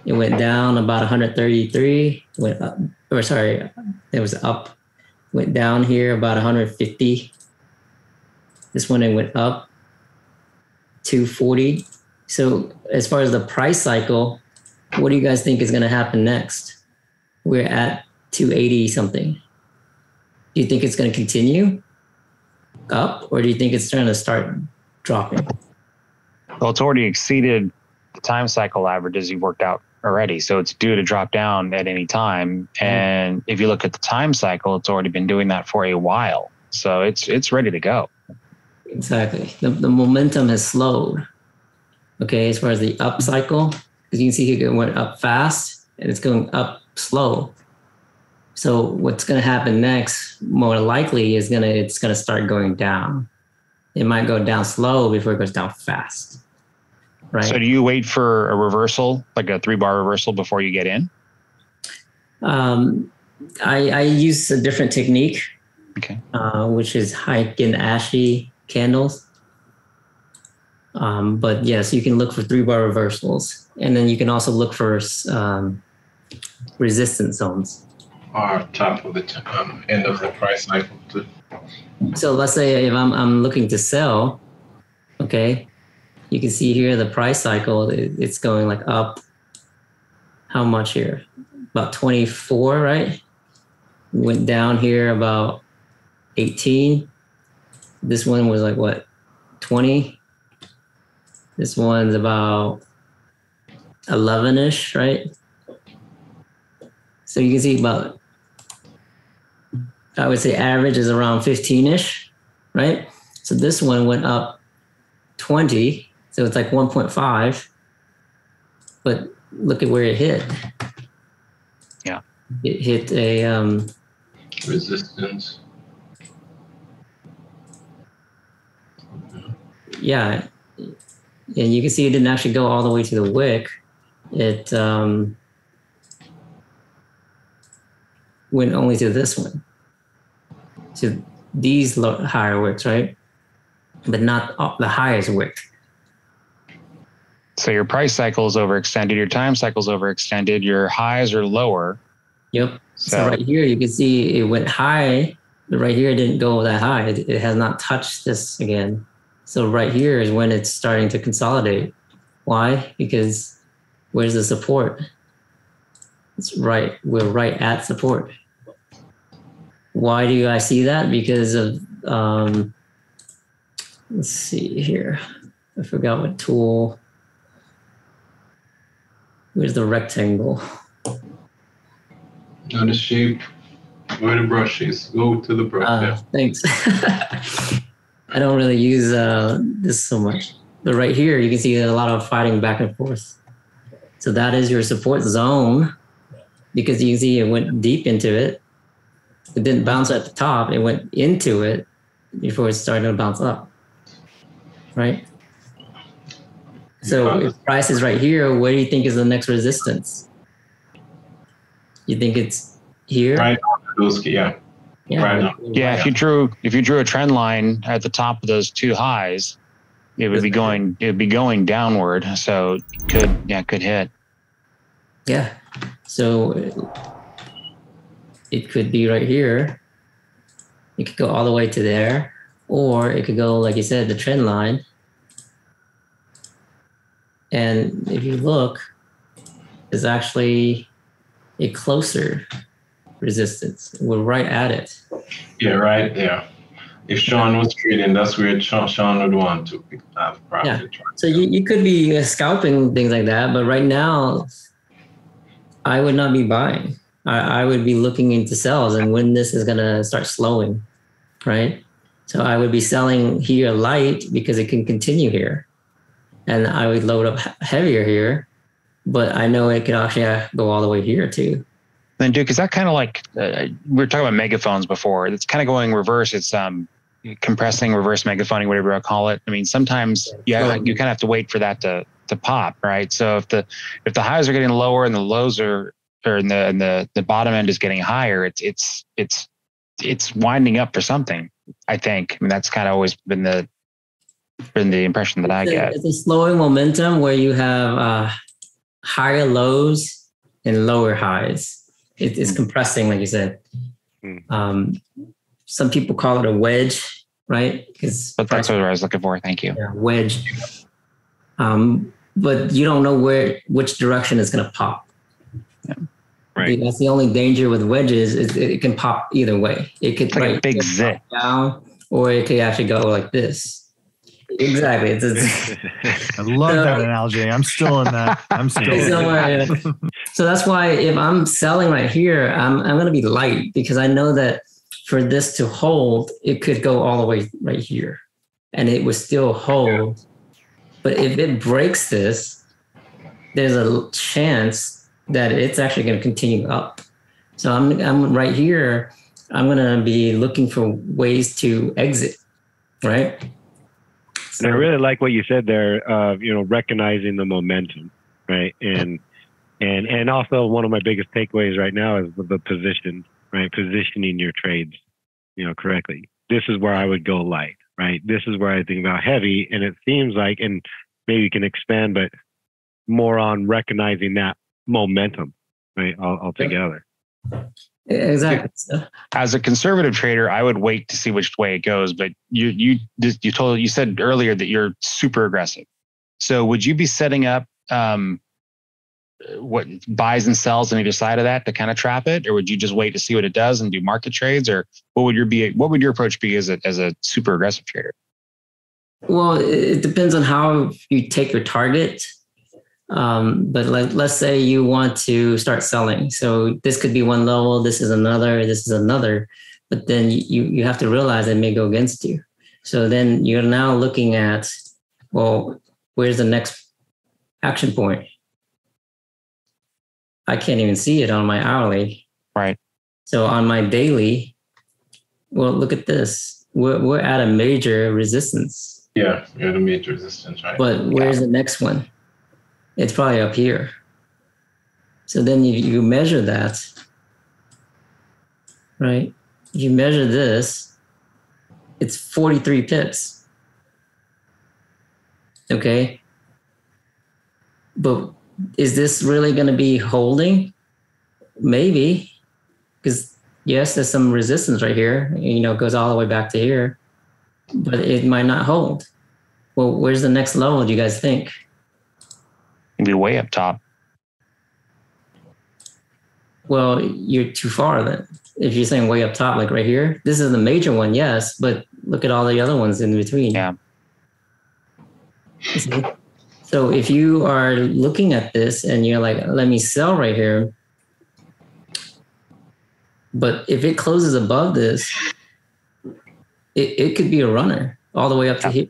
it went down about 133, went up, or sorry, it was up, went down here about 150. This one, it went up 240. So as far as the price cycle, what do you guys think is going to happen next? We're at 280 something. Do you think it's going to continue up, or do you think it's trying to start dropping? Well, it's already exceeded the time cycle averages you worked out already. So it's due to drop down at any time. And if you look at the time cycle, it's already been doing that for a while. So it's ready to go. Exactly. The momentum has slowed. Okay, as far as the up cycle, because you can see it went up fast and it's going up slow. So what's going to happen next, more likely, is it's going to start going down. It might go down slow before it goes down fast. Right. So do you wait for a reversal, like a 3-bar reversal, before you get in? I use a different technique, okay, which is Heiken Ashi candles. But yes, you can look for 3-bar reversals, and then you can also look for resistance zones. Or top of the end of the price cycle too. So let's say if I'm looking to sell, okay, you can see here the price cycle, it's going like up. How much here? About 24, right? Went down here about 18. This one was like what, 20? This one's about 11-ish, right? So you can see about, I would say average is around 15-ish, right? So this one went up 20, so it's like 1.5, but look at where it hit. Yeah. It hit a Resistance. yeah, and you can see it didn't actually go all the way to the wick. It went only to this one, to these higher wicks, right? But not the highest wick. So your price cycle is overextended, your time cycle is overextended, your highs are lower. Yep. So right here, you can see it went high, but right here it didn't go that high. It has not touched this again. So right here is when it's starting to consolidate. Why? Because where's the support? It's right. We're right at support. Why do I see that? Because of, let's see here. I forgot what tool. Where's the rectangle? Know the shape, where the brush is. Go to the brush. Yeah. Thanks. I don't really use this so much. But right here, you can see a lot of fighting back and forth. So that is your support zone, because you can see it went deep into it. It didn't bounce at the top. It went into it before it started to bounce up, right? So if price is right here, what do you think is the next resistance? You think it's here? Right. Yeah. Yeah. Right. Yeah. If you drew a trend line at the top of those two highs, it would be going downward. So it could hit. Yeah. So it could be right here. It could go all the way to there, or it could go, like you said, the trend line. And if you look, there's actually a closer resistance. We're right at it. Yeah, right there. If Sean was trading, that's where Sean would want to have profit. Yeah. So you could be scalping things like that, but right now, I would not be buying. I would be looking into sells and when this is going to start slowing, right? So I would be selling here light because it can continue here. And I would load up heavier here, but I know it could actually go all the way here too. then, Duke, is that kind of like we were talking about megaphones before? It's kind of going reverse. It's compressing, reverse megaphoning, whatever I call it. I mean, sometimes you kind of have to wait for that to pop, right? So if the highs are getting lower and the lows are, and the bottom end is getting higher, it's winding up for something. I think. I mean, that's kind of always been the impression that I get. It's a slowing momentum where you have higher lows and lower highs. It's compressing, like you said. Some people call it a wedge, right? But that's what I was looking for. Thank you. Yeah, wedge. But you don't know which direction it's going to pop. Yeah. Right. That's the only danger with wedges is it can pop either way. It could like a big zit down, or it could actually go like this. Exactly. I love that analogy. I'm still in that. So that's why if I'm selling right here, I'm going to be light because I know that for this to hold, it could go all the way right here and it would still hold. But if it breaks this, there's a chance that it's actually going to continue up. So I'm right here. I'm going to be looking for ways to exit, right? So, and I really like what you said there, recognizing the momentum, right? And also one of my biggest takeaways right now is the position, right? Positioning your trades, correctly. This is where I would go light, right? This is where I think about heavy. And it seems like, and maybe you can expand, but more on recognizing that momentum, right? Altogether. Exactly. As a conservative trader, I would wait to see which way it goes. But you said earlier that you're super aggressive. So would you be setting up what buys and sells on either side of that to kind of trap it, or would you just wait to see what it does and do market trades, or what would your approach be as a super aggressive trader? Well, it depends on how you take your target. But let's say you want to start selling. So this could be one level, this is another, but then you have to realize it may go against you. So then you're now looking at, well, where's the next action point? I can't even see it on my hourly. Right. So on my daily, well, look at this. We're at a major resistance. Yeah, you're at a major resistance, right? But where's the next one? It's probably up here. So then you measure that, right? You measure this, it's 43 pips. Okay. But is this really going to be holding? Maybe, because yes, there's some resistance right here, it goes all the way back to here, but it might not hold. Well, where's the next level, do you guys think? Be way up top. Well, you're too far then. If you're saying way up top, like right here, this is the major one, yes, but look at all the other ones in between. Yeah. So if you are looking at this and you're like, let me sell right here, but if it closes above this, it could be a runner all the way up to here.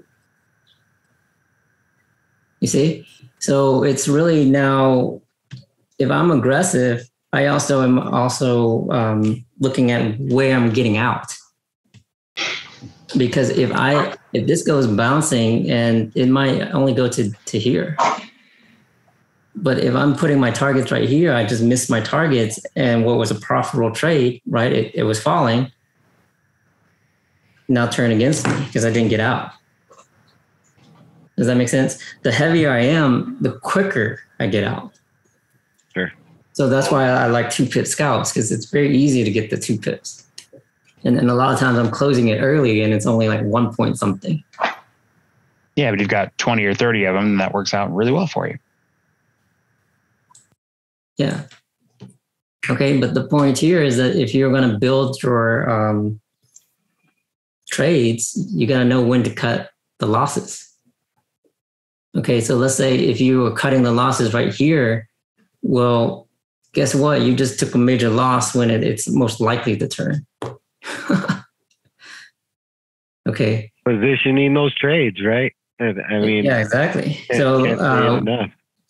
You see? So it's really now, if I'm aggressive, I also am looking at where I'm getting out. Because if this goes bouncing, and it might only go to here. But if I'm putting my targets right here, I just missed my targets, and what was a profitable trade, right? It was falling. Now turn against me because I didn't get out. Does that make sense? The heavier I am, the quicker I get out. Sure. So that's why I like 2 pip scalps, because it's very easy to get the 2 pips. And a lot of times I'm closing it early and it's only like 1 point something. Yeah, but you've got 20 or 30 of them, and that works out really well for you. Yeah. Okay, but the point here is that if you're going to build your trades, you got to know when to cut the losses. Okay, so let's say if you were cutting the losses right here, well, guess what? You just took a major loss when it's most likely to turn. Okay. Positioning those trades, right? I mean, yeah, exactly. So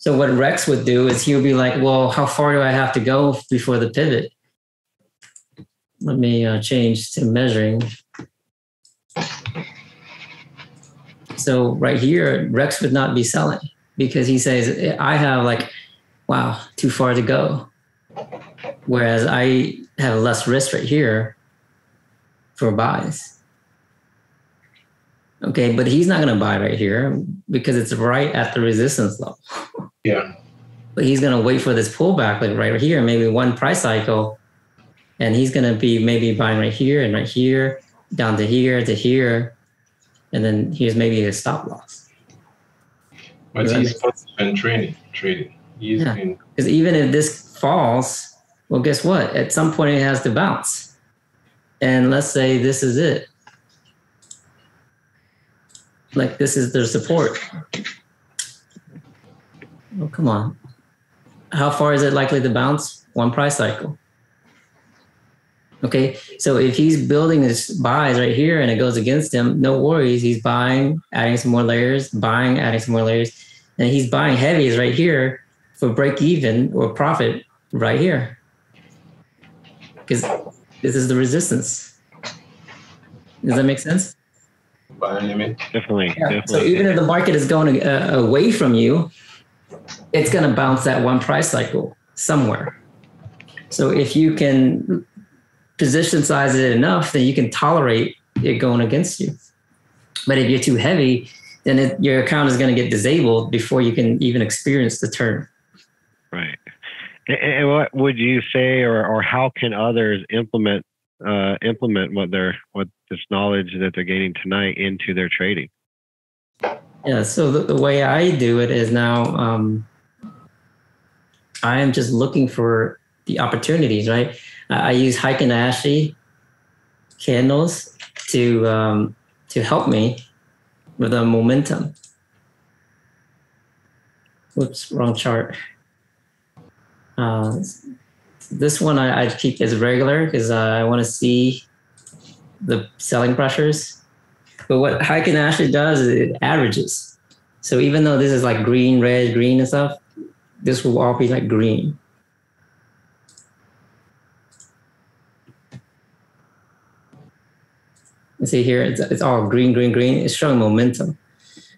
So what Rex would do is he would be like, well, how far do I have to go before the pivot? Let me change to measuring. So right here, Rex would not be selling because he says, I have like, wow, too far to go. Whereas I have less risk right here for buys. Okay, but he's not going to buy right here because it's right at the resistance level. Yeah. But he's going to wait for this pullback like right here, maybe one price cycle. And he's going to be maybe buying right here and right here, down to here. And then here's maybe a stop loss. But he's been trading. He's been, because even if this falls, well, guess what? At some point it has to bounce. And let's say this is it. Like this is their support. Oh, come on. How far is it likely to bounce? One price cycle. Okay, so if he's building his buys right here and it goes against him, no worries. He's buying, adding some more layers, buying, adding some more layers. And he's buying heavies right here for break even or profit right here. Because this is the resistance. Does that make sense? Definitely. So even if the market is going away from you, it's going to bounce that one price cycle somewhere. So if you can position size it enough, then you can tolerate it going against you. But if you're too heavy, then your account is going to get disabled before you can even experience the turn. Right. And what would you say, or how can others implement what this knowledge that they're gaining tonight into their trading? Yeah. So the way I do it is now, I am just looking for the opportunities, right? I use Heiken Ashi candles to help me with the momentum. Whoops, wrong chart. This one I keep as regular because I want to see the selling pressures. But what Heiken Ashi does is it averages. So even though this is like green, red, green and stuff, this will all be like green. You see here, it's all green, green, green. It's showing momentum.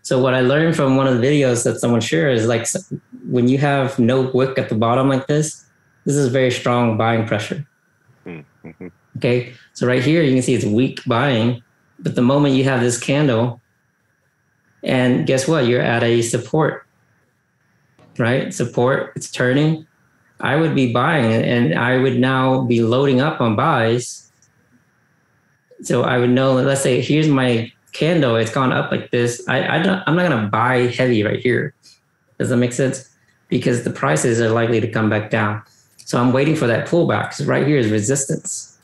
So what I learned from one of the videos that someone shared is like when you have no wick at the bottom like this is very strong buying pressure. Mm-hmm. Okay, so right here you can see it's weak buying, but the moment you have this candle, and guess what? You're at a support, right? Support, it's turning. I would be buying and I would now be loading up on buys. So I would know, let's say, here's my candle. It's gone up like this. I'm not going to buy heavy right here. Does that make sense? Because the prices are likely to come back down. So I'm waiting for that pullback. So right here is resistance.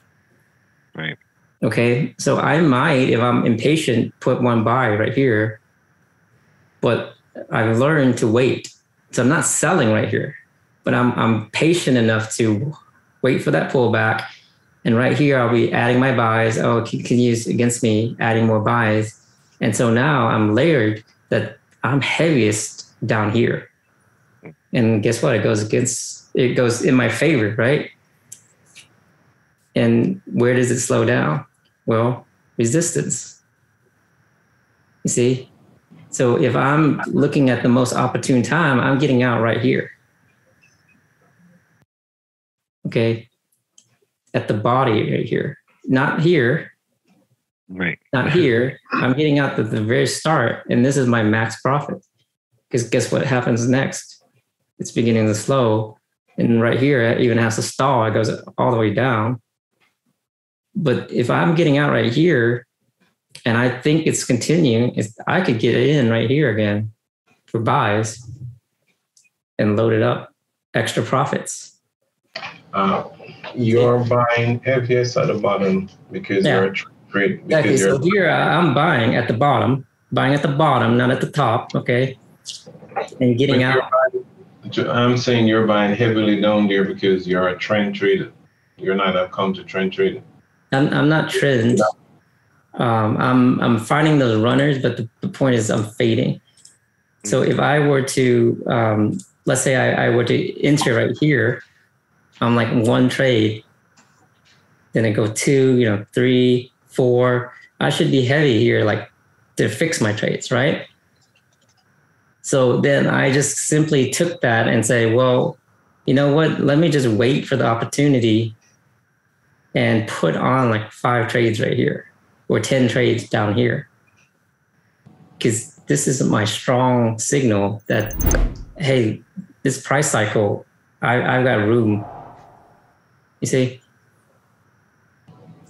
Right. Okay. So I might, if I'm impatient, put one buy right here. But I've learned to wait. So I'm not selling right here, but I'm patient enough to wait for that pullback. And right here, I'll be adding my buys. Oh, it can use against me, adding more buys. And so now I'm layered that I'm heaviest down here. And guess what? It goes in my favor, right? And where does it slow down? Well, resistance. You see? So if I'm looking at the most opportune time, I'm getting out right here. Okay. At the body right here, not here, right? Not here. I'm getting out at the very start, and this is my max profit. Because guess what happens next? It's beginning to slow, and right here it even has to stall. It goes all the way down. But if I'm getting out right here, and I think it's continuing, I could get in right here again for buys and load it up, extra profits. You're buying heaviest at the bottom because you're a trade. Exactly. So here I'm buying at the bottom, not at the top. Okay. And getting out. I'm saying you're buying heavily down there because you're a trend trader. You're not a counter trend trader. I'm not trend. I'm finding those runners, but the point is I'm fading. So if I were to let's say I were to enter right here, I'm like one trade, then I go 2, 3, 4. I should be heavy here, like to fix my trades, right? So then I just simply took that and say, well, you know what? Let me just wait for the opportunity and put on like 5 trades right here or 10 trades down here. Because this is my strong signal that, hey, this price cycle, I've got room. You see?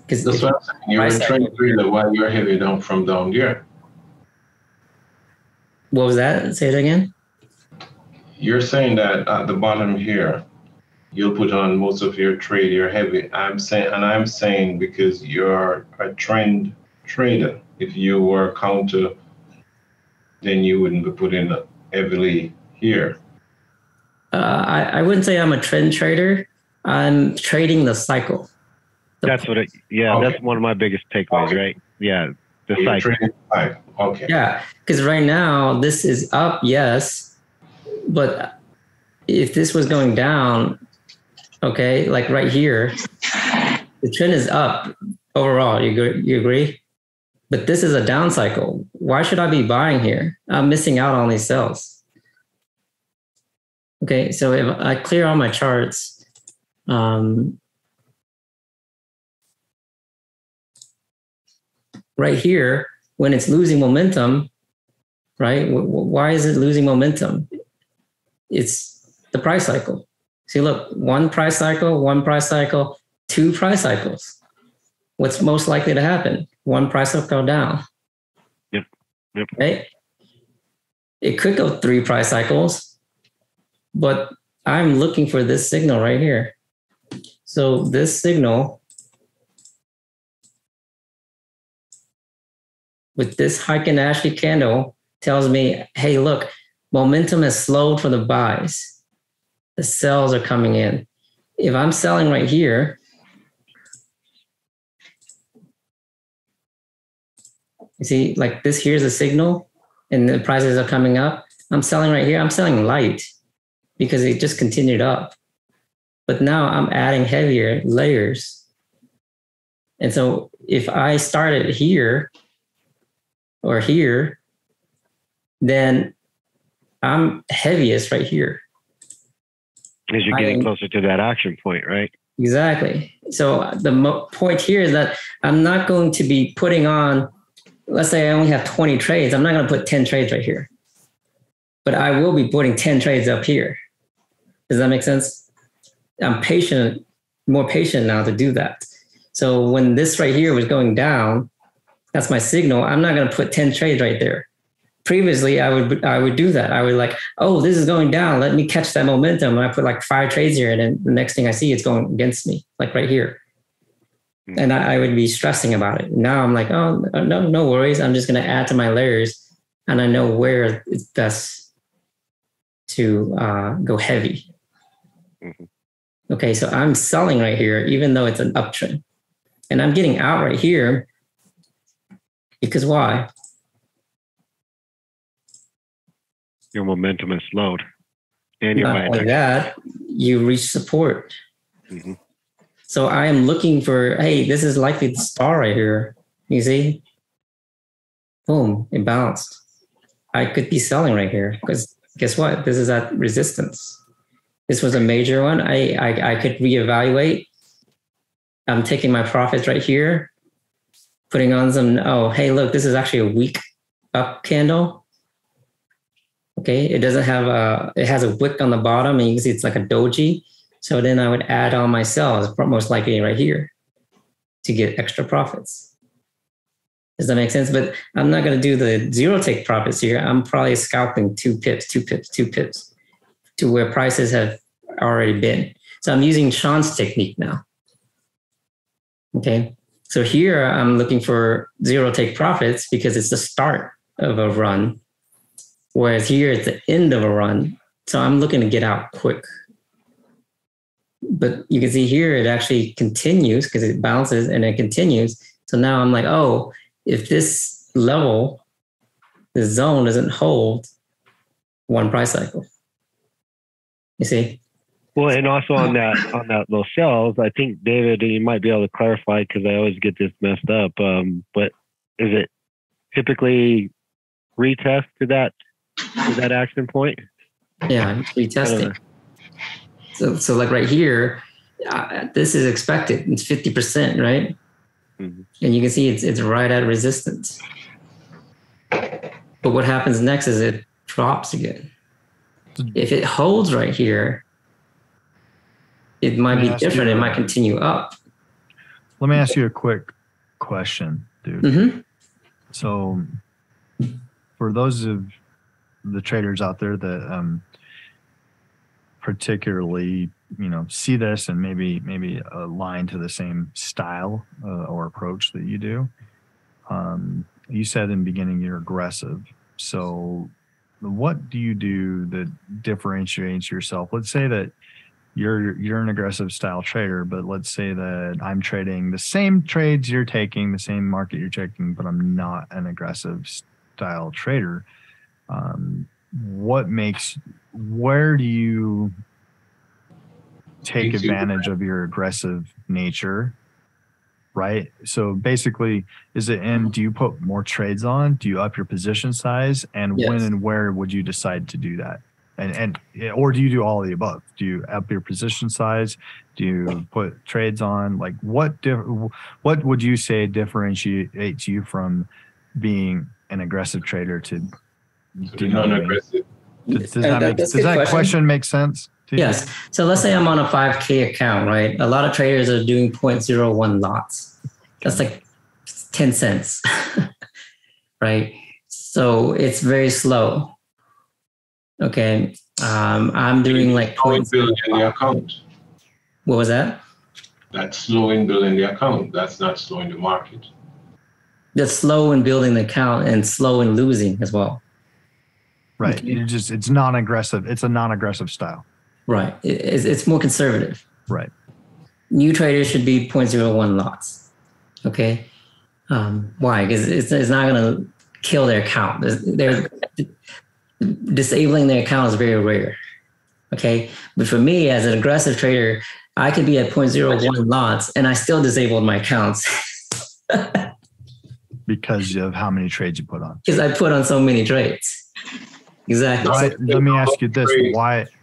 That's what I'm saying. You're a trend trader while you're heavy down from down here. What was that? Say it again. You're saying that at the bottom here, you'll put on most of your trade, you're heavy. I'm saying because you're a trend trader. If you were counter, then you wouldn't be putting heavily here. I wouldn't say I'm a trend trader. I'm trading the cycle. That's what that's one of my biggest takeaways, right? Yeah, the cycle. Okay. Yeah, because right now this is up, yes, but if this was going down, okay, like right here, the trend is up overall. You agree? But this is a down cycle. Why should I be buying here? I'm missing out on these sales. Okay, so if I clear all my charts, right here, when it's losing momentum, right? Why is it losing momentum? It's the price cycle. See, look, one price cycle, 2 price cycles. What's most likely to happen? One price cycle down. Yep. Right? It could go 3 price cycles, but I'm looking for this signal right here. So this signal with this Heiken Ashley candle tells me, hey, look, momentum has slowed for the buys. The sells are coming in. If I'm selling right here, you see, like this here's a signal and the prices are coming up. I'm selling right here. I'm selling light because it just continued up. But now I'm adding heavier layers. And so if I started here or here, then I'm heaviest right here. As you're getting closer to that action point, right? Exactly. So the point here is that I'm not going to be putting on, let's say I only have 20 trades. I'm not going to put 10 trades right here, but I will be putting 10 trades up here. Does that make sense? I'm more patient now to do that. So when this right here was going down, that's my signal. I'm not going to put 10 trades right there. Previously, I would do that. I would like, oh, this is going down. Let me catch that momentum. And I put like 5 trades here. And then the next thing I see, it's going against me, like right here. And I would be stressing about it. Now I'm like, oh, no worries. I'm just going to add to my layers. And I know where it's best to go heavy. Mm-hmm. Okay, so I'm selling right here, even though it's an uptrend. And I'm getting out right here because why? Your momentum is slowed. And you're not only that, you reach support. Mm-hmm. So I am looking for, hey, this is likely the star right here. You see? Boom, it bounced. I could be selling right here because guess what? This is at resistance. This was a major one. I could reevaluate. I'm taking my profits right here, putting on some, oh, hey, look, this is actually a weak up candle. Okay, it doesn't have it has a wick on the bottom and you can see it's like a doji. So then I would add on my sells, most likely right here to get extra profits. Does that make sense? But I'm not going to do the zero take profits here. I'm probably scalping 2 pips to where prices have already been. So I'm using Sean's technique now. Okay. So here I'm looking for zero take profits because it's the start of a run. Whereas here it's the end of a run. So I'm looking to get out quick. But you can see here it actually continues because it bounces and it continues. So now I'm like, oh, if this level, this zone doesn't hold one price cycle. You see? Well, and also on those cells, I think, David, you might be able to clarify because I always get this messed up. But is it typically retest to that action point? Yeah, retesting. So like right here, this is expected. It's 50%, right? Mm-hmm. And you can see it's right at resistance. But what happens next is it drops again. If it holds right here, it might be different. It might continue up. Let me ask you a quick question, dude. Mm-hmm. So for those of the traders out there that particularly, see this and maybe align to the same style or approach that you do, you said in the beginning you're aggressive. So what do you do that differentiates yourself? Let's say that you're an aggressive style trader, but let's say that I'm trading the same trades you're taking, the same market you're taking, but I'm not an aggressive style trader. Where do you take advantage of your aggressive nature? Right. So basically, do you put more trades on? Do you up your position size? And yes. When and where would you decide to do that? Or do you do all of the above? Do you up your position size? Do you put trades on? Like what would you say differentiates you from being an aggressive trader to non-aggressive? Does that question make sense? Yes. So let's say I'm on a 5K account, right? A lot of traders are doing 0.01 lots. That's like 10 cents, right? So it's very slow. Okay. I'm doing like building the account. What was that? That's slow in building the account. That's not slow in the market. That's slow in building the account and slow in losing as well. Right. Okay. It's non-aggressive. It's a non-aggressive style. Right. It's more conservative. Right. New traders should be 0.01 lots. Okay. Why? Because it's not going to kill their account. They're disabling their account is very rare. Okay. But for me, as an aggressive trader, I could be at 0.01 lots and I still disabled my accounts. Because of how many trades you put on. Because I put on so many trades. Exactly. Let me ask you this: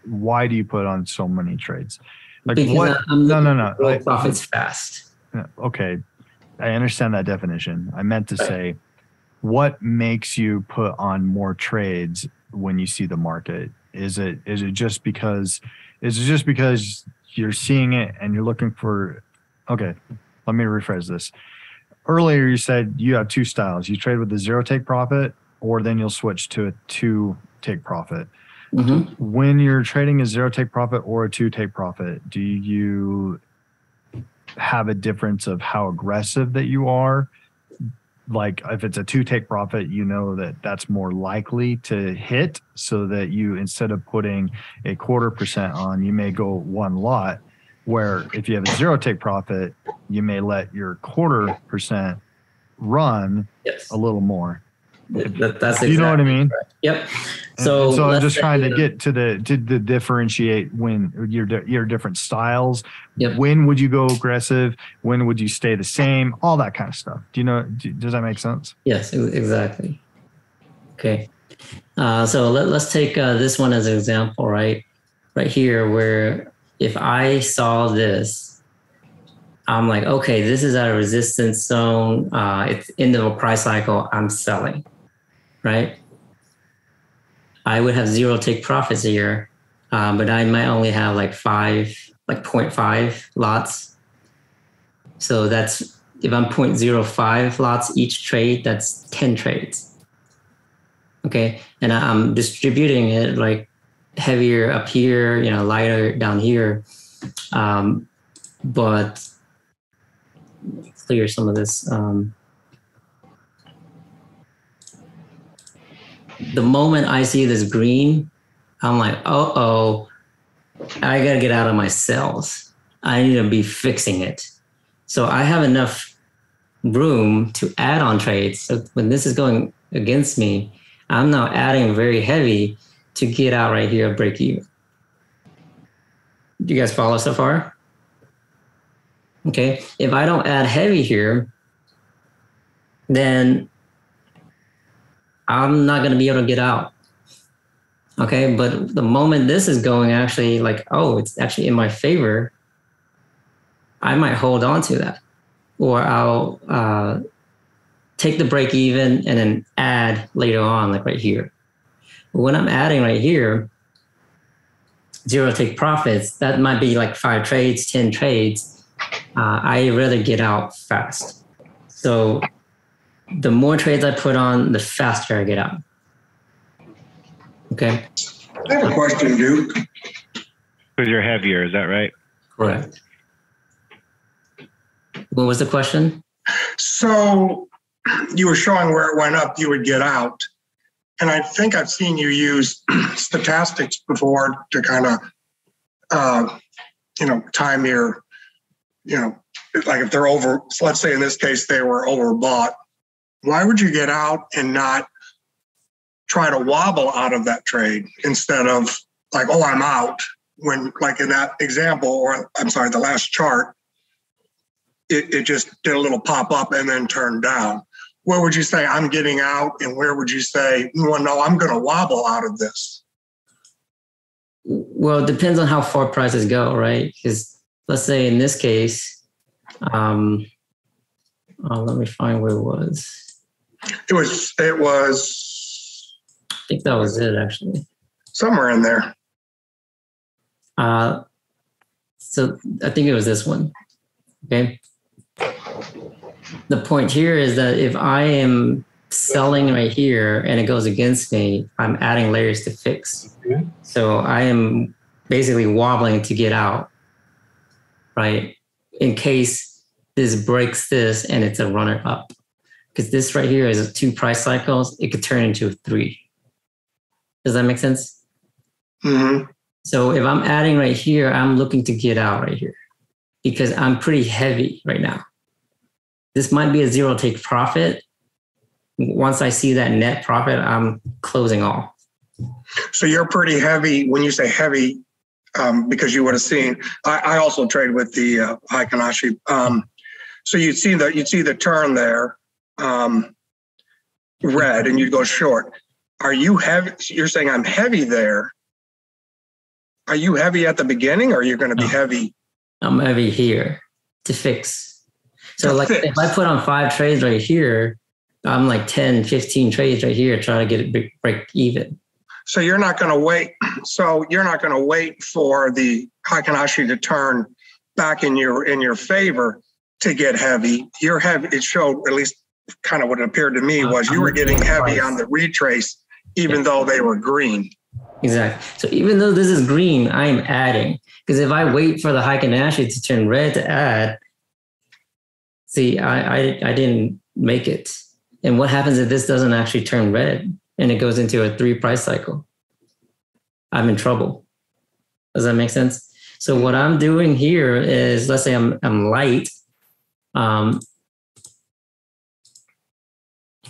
Why do you put on so many trades? Like because what? No. Like, profits fast. Okay, I understand that definition. I meant to say, what makes you put on more trades when you see the market? Is it just because you're seeing it and you're looking for? Okay, let me rephrase this. Earlier, you said you have two styles. You trade with the 0 take profit, or then you'll switch to a 2 take profit. Mm-hmm. When you're trading a 0 take profit or a 2 take profit, do you have a difference of how aggressive that you are? Like if it's a 2 take profit, you know that's more likely to hit, so that you, instead of putting a 0.25% on, you may go one lot. Where if you have a 0 take profit, you may let your 0.25% run a little more. That's exactly, you know what I mean? Right. Yep. So I'm just trying to get to the differentiate when your different styles. Yep. When would you go aggressive? When would you stay the same? All that kind of stuff. Do you know? Does that make sense? Yes, exactly. Okay. So let's take this one as an example, right? Right here, where if I saw this, I'm like, okay, this is at a resistance zone. It's end of a price cycle. I'm selling, right? I would have 0 take profits here, but I might only have like 0.5 lots. So that's, if I'm 0.05 lots each trade, that's 10 trades. Okay. And I'm distributing it like heavier up here, lighter down here. But clear some of this. The moment I see this green, I'm like, I gotta get out of my cells. I need to be fixing it. So I have enough room to add on trades. So when this is going against me, I'm now adding very heavy to get out right here, break even. Do you guys follow so far? Okay. If I don't add heavy here, then I'm not going to be able to get out. Okay. But the moment this is going actually like, oh, it's actually in my favor, I might hold on to that, or I'll take the break even and then add later on, like right here. But when I'm adding right here, zero take profits, that might be like 5 trades, 10 trades. I rather get out fast. So the more trades I put on, the faster I get out. Okay. I have a question, Duke. Because you're heavier, is that right? Correct. What was the question? So you were showing where it went up, you would get out. And I think I've seen you use stochastics before to kind of, time your, like if they're over, so let's say in this case, they were overbought. Why would you get out and not try to wobble out of that trade instead of like, oh, I'm out, when like in that example, or I'm sorry, the last chart, it just did a little pop up and then turned down. Where would you say I'm getting out, and where would you say, well, no, I'm going to wobble out of this? Well, it depends on how far prices go, right? Because let's say in this case, let me find where it was. It was. I think that was it, actually. Somewhere in there. So I think it was this one. Okay. The point here is that if I am selling right here and it goes against me, I'm adding layers to fix. So I am basically wobbling to get out, right? In case this breaks this and it's a runner up. Because this right here is 2 price cycles, it could turn into 3. Does that make sense? Mm-hmm. So if I'm adding right here, I'm looking to get out right here because I'm pretty heavy right now. This might be a zero take profit. Once I see that net profit, I'm closing off. So you're pretty heavy. When you say heavy, because you would have seen, I also trade with the Heikin Ashi. So you'd see the turn there, red, and you'd go short. Are you heavy? You're saying I'm heavy there. Are you heavy at the beginning, or are you going to be heavy? I'm heavy here to fix. So like if I put on 5 trades right here, I'm like 10, 15 trades right here trying to get it break even. So you're not going to wait. So you're not going to wait for the Heikin Ashi to turn back in your favor to get heavy. You're heavy. It showed, at least kind of what it appeared to me, was you were getting heavy on the retrace, even though they were green. Exactly. So even though this is green, I am adding, because if I wait for the Heikin Ashi to turn red to add, see, I didn't make it. And what happens if this doesn't actually turn red and it goes into a 3 price cycle? I'm in trouble. Does that make sense? So what I'm doing here is, let's say I'm light.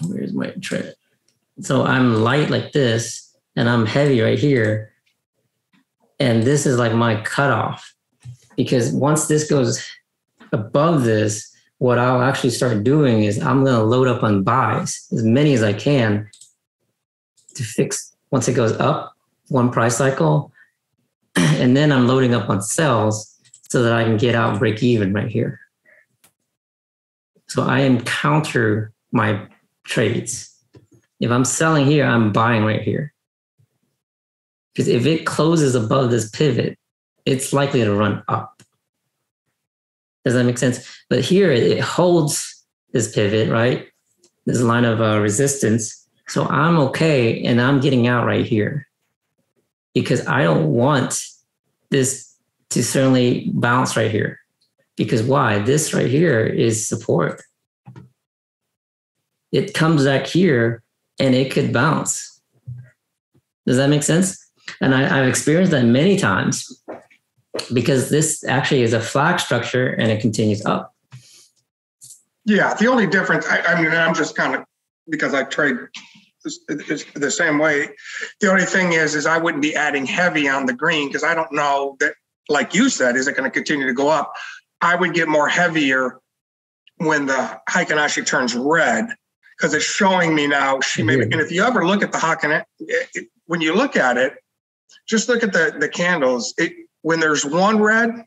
Where's my trade? So I'm light like this, and I'm heavy right here. And this is like my cutoff, because once this goes above this, what I'll actually start doing is I'm going to load up on buys, as many as I can, to fix once it goes up 1 price cycle. And then I'm loading up on sells so that I can get out break even right here. So I am counter my trades. If I'm selling here, I'm buying right here. Because if it closes above this pivot, it's likely to run up. Does that make sense? But here it holds this pivot, right? This line of resistance. So I'm okay, and I'm getting out right here because I don't want this to certainly bounce right here. Because why? This right here is support. It comes back here and it could bounce. Does that make sense? And I've experienced that many times, because this actually is a flag structure and it continues up. Yeah, the only difference, I mean, I'm just kind of, because I trade the same way. The only thing is I wouldn't be adding heavy on the green, because I don't know that like you said, is it going to continue to go up? I would get more heavier when the Heikin Ashi turns red, because it's showing me now. And if you ever look at the Heikin, when you look at it, just look at the candles. When there's one red,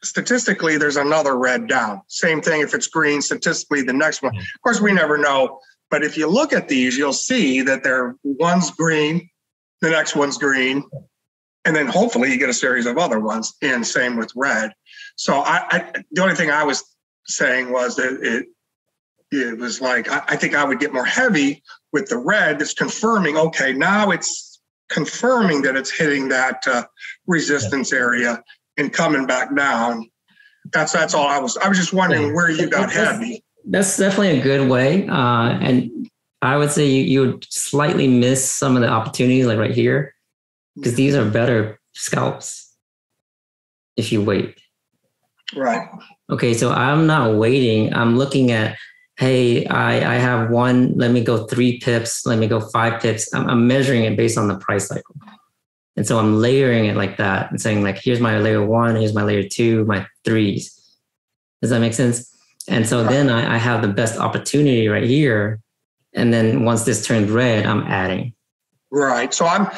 statistically, there's another red down. Same thing if it's green, statistically, the next one. Of course, we never know. But if you look at these, you'll see that one's green, the next one's green, and then hopefully you get a series of other ones, and same with red. So the only thing I was saying was that it was like, I think I would get more heavy with the red that's confirming, okay, now it's confirming that it's hitting that resistance area and coming back down. That's all I was just wondering where you got heavy. That's definitely a good way. And I would say you would slightly miss some of the opportunities like right here, because these are better scalps if you wait. Right. Okay, so I'm not waiting. I'm looking at, hey, I have one, let me go 3 pips, let me go 5 pips. I'm measuring it based on the price cycle. And so I'm layering it like that and saying like, here's my layer 1, here's my layer 2, my 3s. Does that make sense? And so then I have the best opportunity right here. And then once this turns red, I'm adding. Right. So I'm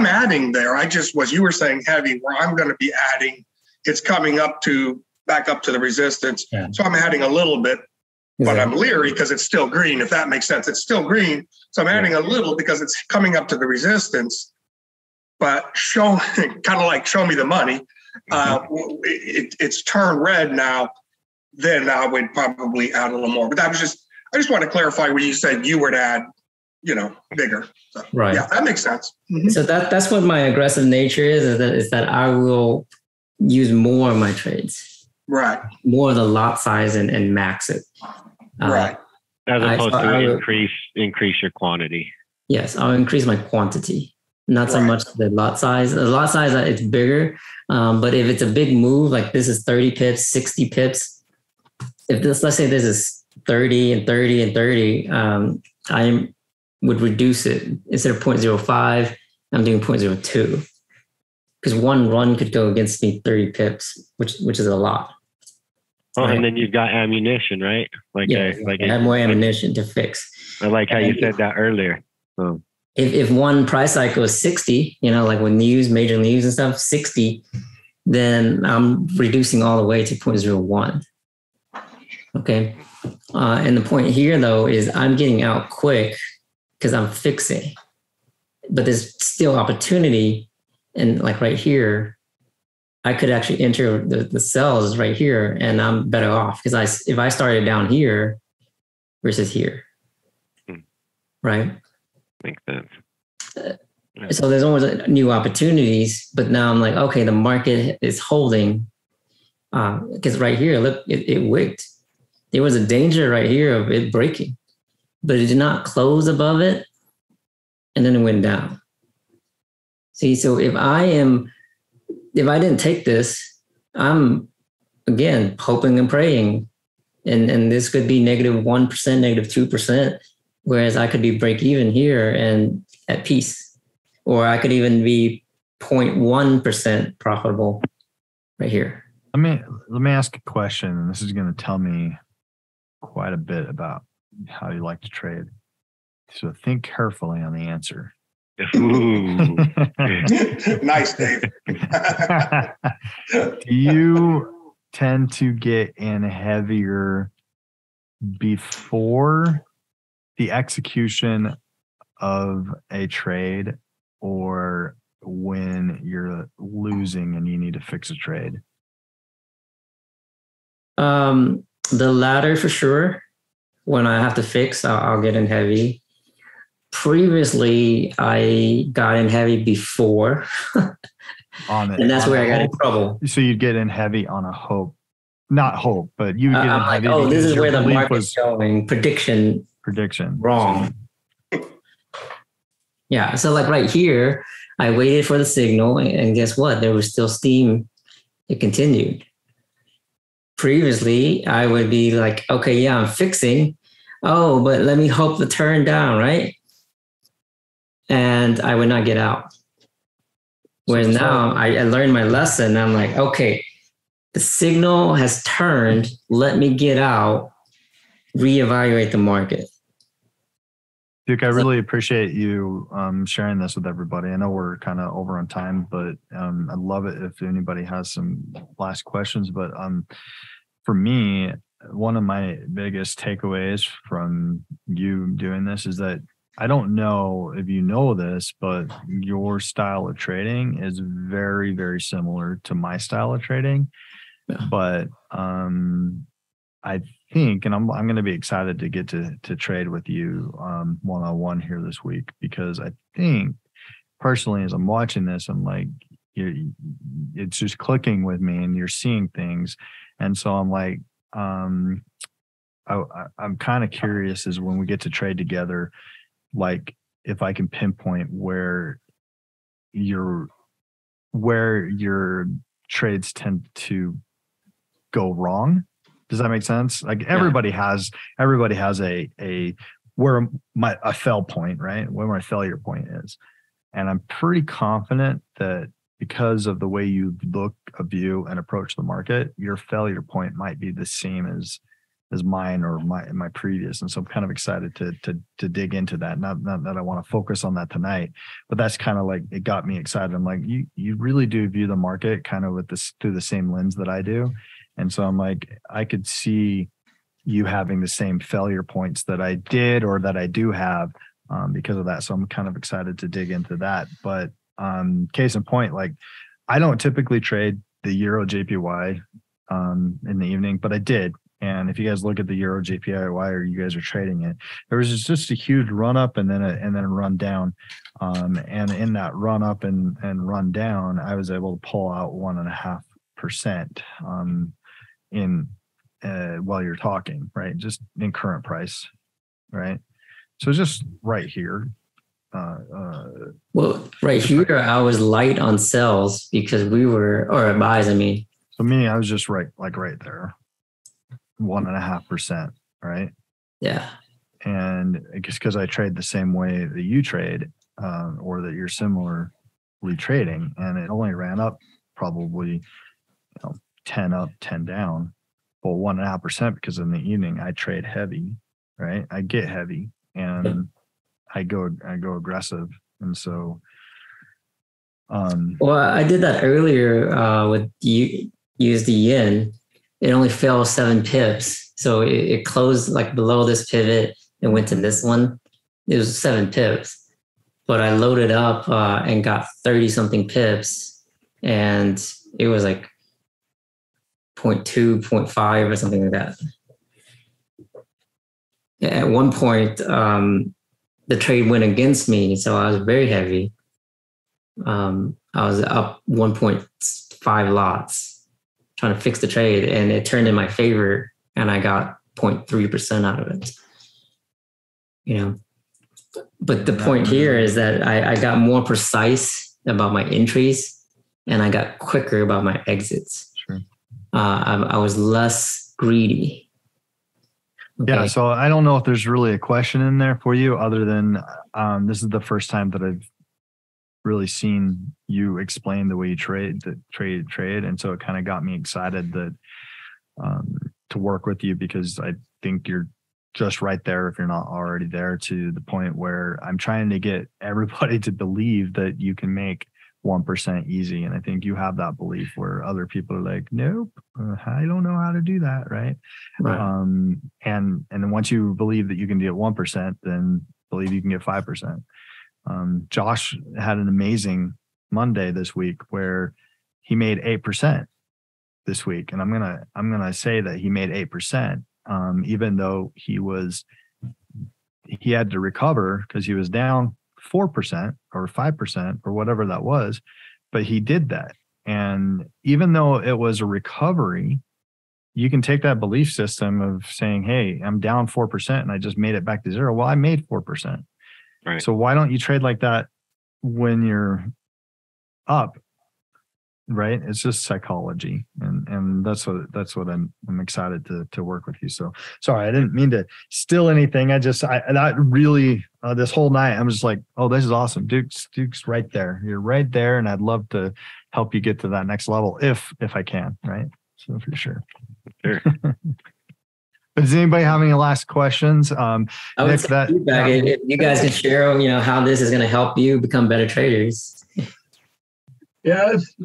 adding there. You were saying heavy, where I'm going to be adding, it's coming back up to the resistance. Yeah. So I'm adding a little bit, but I'm leery because it's still green, if that makes sense. It's still green. So I'm adding a little because it's coming up to the resistance, but show me the money. It's turned red now, then I would probably add a little more. But I just want to clarify when you said you would add, bigger. So, right. Yeah, that makes sense. Mm-hmm. So that's what my aggressive nature is that I will use more of my trades. Right. More of the lot size and max it. Right. As opposed to increase your quantity. Yes, I'll increase my quantity. Not so much the lot size. The lot size, it's bigger. But if it's a big move, like this is 30 pips, 60 pips. Let's say this is 30 and 30 and 30, I would reduce it. Instead of 0.05, I'm doing 0.02. Because one run could go against me 30 pips, which is a lot. Oh, right? And then you've got ammunition, right? I have more ammunition to fix. I like how you said that earlier. Oh. If one price cycle is 60, like with news, major news and stuff, 60, then I'm reducing all the way to 0.01. Okay. And the point here, though, is I'm getting out quick because I'm fixing. But there's still opportunity. And like right here, I could actually enter the cells right here, and I'm better off because if I started down here versus here, right? Makes sense. So there's always new opportunities, but now I'm like, okay, the market is holding because right here, look, it wigged. There was a danger right here of it breaking, but it did not close above it, and then it went down. See, so if I didn't take this, I'm again hoping and praying, and this could be -1%, -2%, whereas I could be break even here and at peace, or I could even be 0.1% profitable right here. Let me ask a question, and this is going to tell me quite a bit about how you like to trade. So think carefully on the answer. Ooh. Nice, Dave. Do you tend to get in heavier before the execution of a trade, or when you're losing and you need to fix a trade? The latter for sure. When I have to fix, I'll get in heavy. Previously, I got in heavy before, and that's where I got in trouble. So you'd get in heavy on a hope, not hope, but you would get in heavy. Oh, this is where the market's going. Prediction wrong. Yeah. So like right here, I waited for the signal, and guess what? There was still steam. It continued. Previously, I would be like, okay, yeah, I'm fixing. Oh, but let me hope the turn down, right? And I would not get out. Whereas now I learned my lesson. I'm like, okay, the signal has turned. Let me get out, reevaluate the market. Duke, I really appreciate you sharing this with everybody. I know we're kind of over on time, but I'd love it if anybody has some last questions. But for me, one of my biggest takeaways from you doing this is that I don't know if you know this, but your style of trading is very, very similar to my style of trading. Yeah. But I think, and I'm going to be excited to get to trade with you one-on-one here this week, because I think personally, as I'm watching this, I'm like, it's just clicking with me and you're seeing things. And so I'm like, I'm kind of curious as when we get to trade together, like if I can pinpoint where your trades tend to go wrong. Does that make sense? Like everybody has a where a fail point, right? Where my failure point is. And I'm pretty confident that because of the way you look, view, and approach the market, your failure point might be the same as mine or my previous. And so I'm kind of excited to dig into that. Not that I want to focus on that tonight, but that's kind of like, it got me excited. I'm like, you really do view the market kind of with this through the same lens that I do. And so I'm like, I could see you having the same failure points that I did or that I do have because of that. So I'm kind of excited to dig into that. But case in point, like I don't typically trade the Euro JPY in the evening, but I did. And if you guys look at the Euro JPY or you guys are trading it, there was just a huge run up and then a run down. And in that run up and run down, I was able to pull out 1.5% while you're talking, right? Just in current price, right? So just right here. Well, right here, I was light on sells because or buys, I mean. So me, I was just right there. 1.5%, right? Yeah. And just because I trade the same way that you trade, or that you're similarly trading, and it only ran up probably 10 up, 10 down. Well, 1.5% because in the evening I trade heavy, right? I get heavy and I go aggressive. And so well, I did that earlier with USD yen. It only fell 7 pips. So it closed like below this pivot and went to this one. It was 7 pips. But I loaded up and got 30 something pips. And it was like 0.2, 0.5 or something like that. At one point, the trade went against me. So I was very heavy. I was up 1.5 lots. Trying to fix the trade, and it turned in my favor, and I got 0.3% out of it. But the point here is that I got more precise about my entries, and I got quicker about my exits. Sure. I was less greedy. Okay. Yeah. So I don't know if there's really a question in there for you, other than this is the first time that I've really seen you explain the way you trade. And so it kind of got me excited that to work with you, because I think you're just right there, if you're not already there, to the point where I'm trying to get everybody to believe that you can make 1% easy. And I think you have that belief where other people are like, nope, I don't know how to do that. Right. And then once you believe that you can get 1%, then believe you can get 5%. Josh had an amazing Monday this week where he made 8% this week. And I'm going to say that he made 8%, even though he had to recover because he was down 4% or 5% or whatever that was, but he did that. And even though it was a recovery, you can take that belief system of saying, hey, I'm down 4% and I just made it back to zero. Well, I made 4%. Right. So why don't you trade like that when you're up? Right. It's just psychology. And and that's what I'm excited to work with you. So sorry, I didn't mean to steal anything. That really this whole night I'm just like, oh, this is awesome. Duke's right there. You're right there, and I'd love to help you get to that next level if I can, right? So for sure. Sure. Does anybody have any last questions? I would say feedback. If you guys can share, how this is going to help you become better traders. Yeah, it's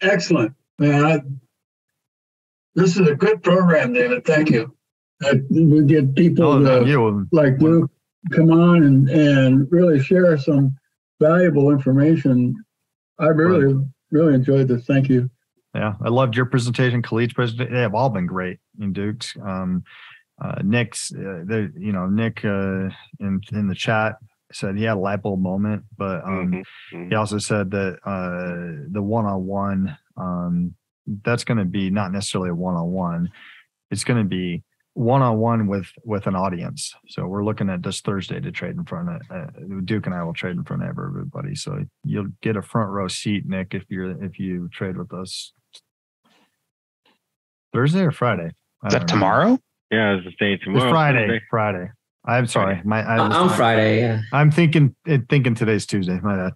excellent. This is a good program, David. Thank you. We get people like Duke come on and really share some valuable information. I really enjoyed this. Thank you. Yeah, I loved your presentation, Khalid's presentation. They have all been great in Duke's. Nick's, Nick in the chat said he had a light bulb moment, but he also said that the one-on-one, that's going to be not necessarily a one-on-one. It's going to be one-on-one with an audience. So we're looking at this Thursday to trade in front of Duke, and I will trade in front of everybody. So you'll get a front row seat, Nick, if you trade with us. Thursday or Friday? Is that tomorrow? Yeah, I was say tomorrow. It's Friday. Friday. I'm sorry. I'm Friday. Yeah. I'm thinking today's Tuesday. My bad.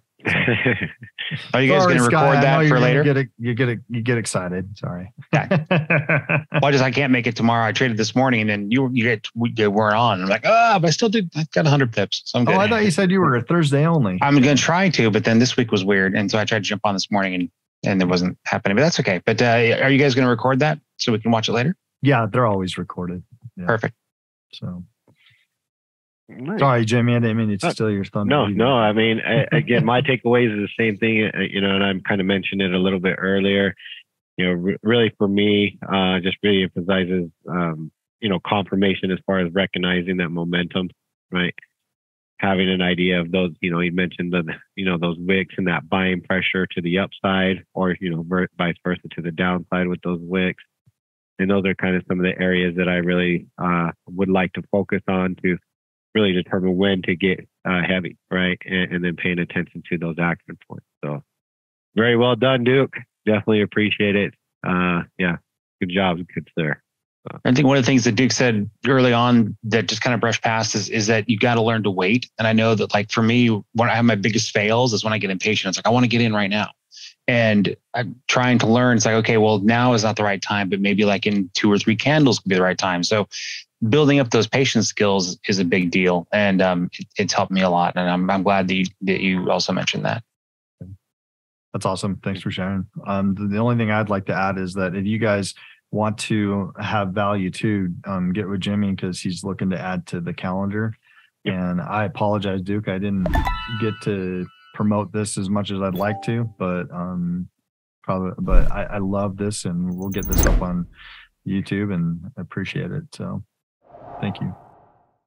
Are you guys going to record that for later? You get excited. Sorry. Yeah. Well, I can't make it tomorrow. I traded this morning, and then you weren't on. I'm like, but I still did. I got 100 pips. So I'm good. Oh, I thought you said you were a Thursday only. I'm going to try to, but then this week was weird, and so I tried to jump on this morning, and it wasn't happening. But that's okay. But are you guys going to record that so we can watch it later? Yeah, they're always recorded. Yeah. Perfect. So. Nice. Sorry, Jimmy, I didn't mean to steal your thunder. No. I mean, again, my takeaways are the same thing, and I kind of mentioned it a little bit earlier. Really for me, just really emphasizes, confirmation as far as recognizing that momentum, right? Having an idea of those, he mentioned those wicks and that buying pressure to the upside, or, vice versa to the downside with those wicks. And those are kind of some of the areas that I really would like to focus on to really determine when to get heavy, right? And then paying attention to those action points. So very well done, Duke. Definitely appreciate it. Yeah, good job. Good sir. So. I think one of the things that Duke said early on that just kind of brushed past is that you got to learn to wait. And I know that, like, for me, when I have my biggest fails is when I get impatient. It's like, I want to get in right now. And I'm trying to learn. It's like, okay, well, now is not the right time, but maybe like in 2 or 3 candles could be the right time. So building up those patience skills is a big deal. And it's helped me a lot. And I'm glad that you also mentioned that. That's awesome. Thanks for sharing. The only thing I'd like to add is that if you guys want to have value too, get with Jimmy, because he's looking to add to the calendar. Yep. And I apologize, Duke. I didn't get to promote this as much as I'd like to, but I love this, and we'll get this up on YouTube, and appreciate it. So thank you.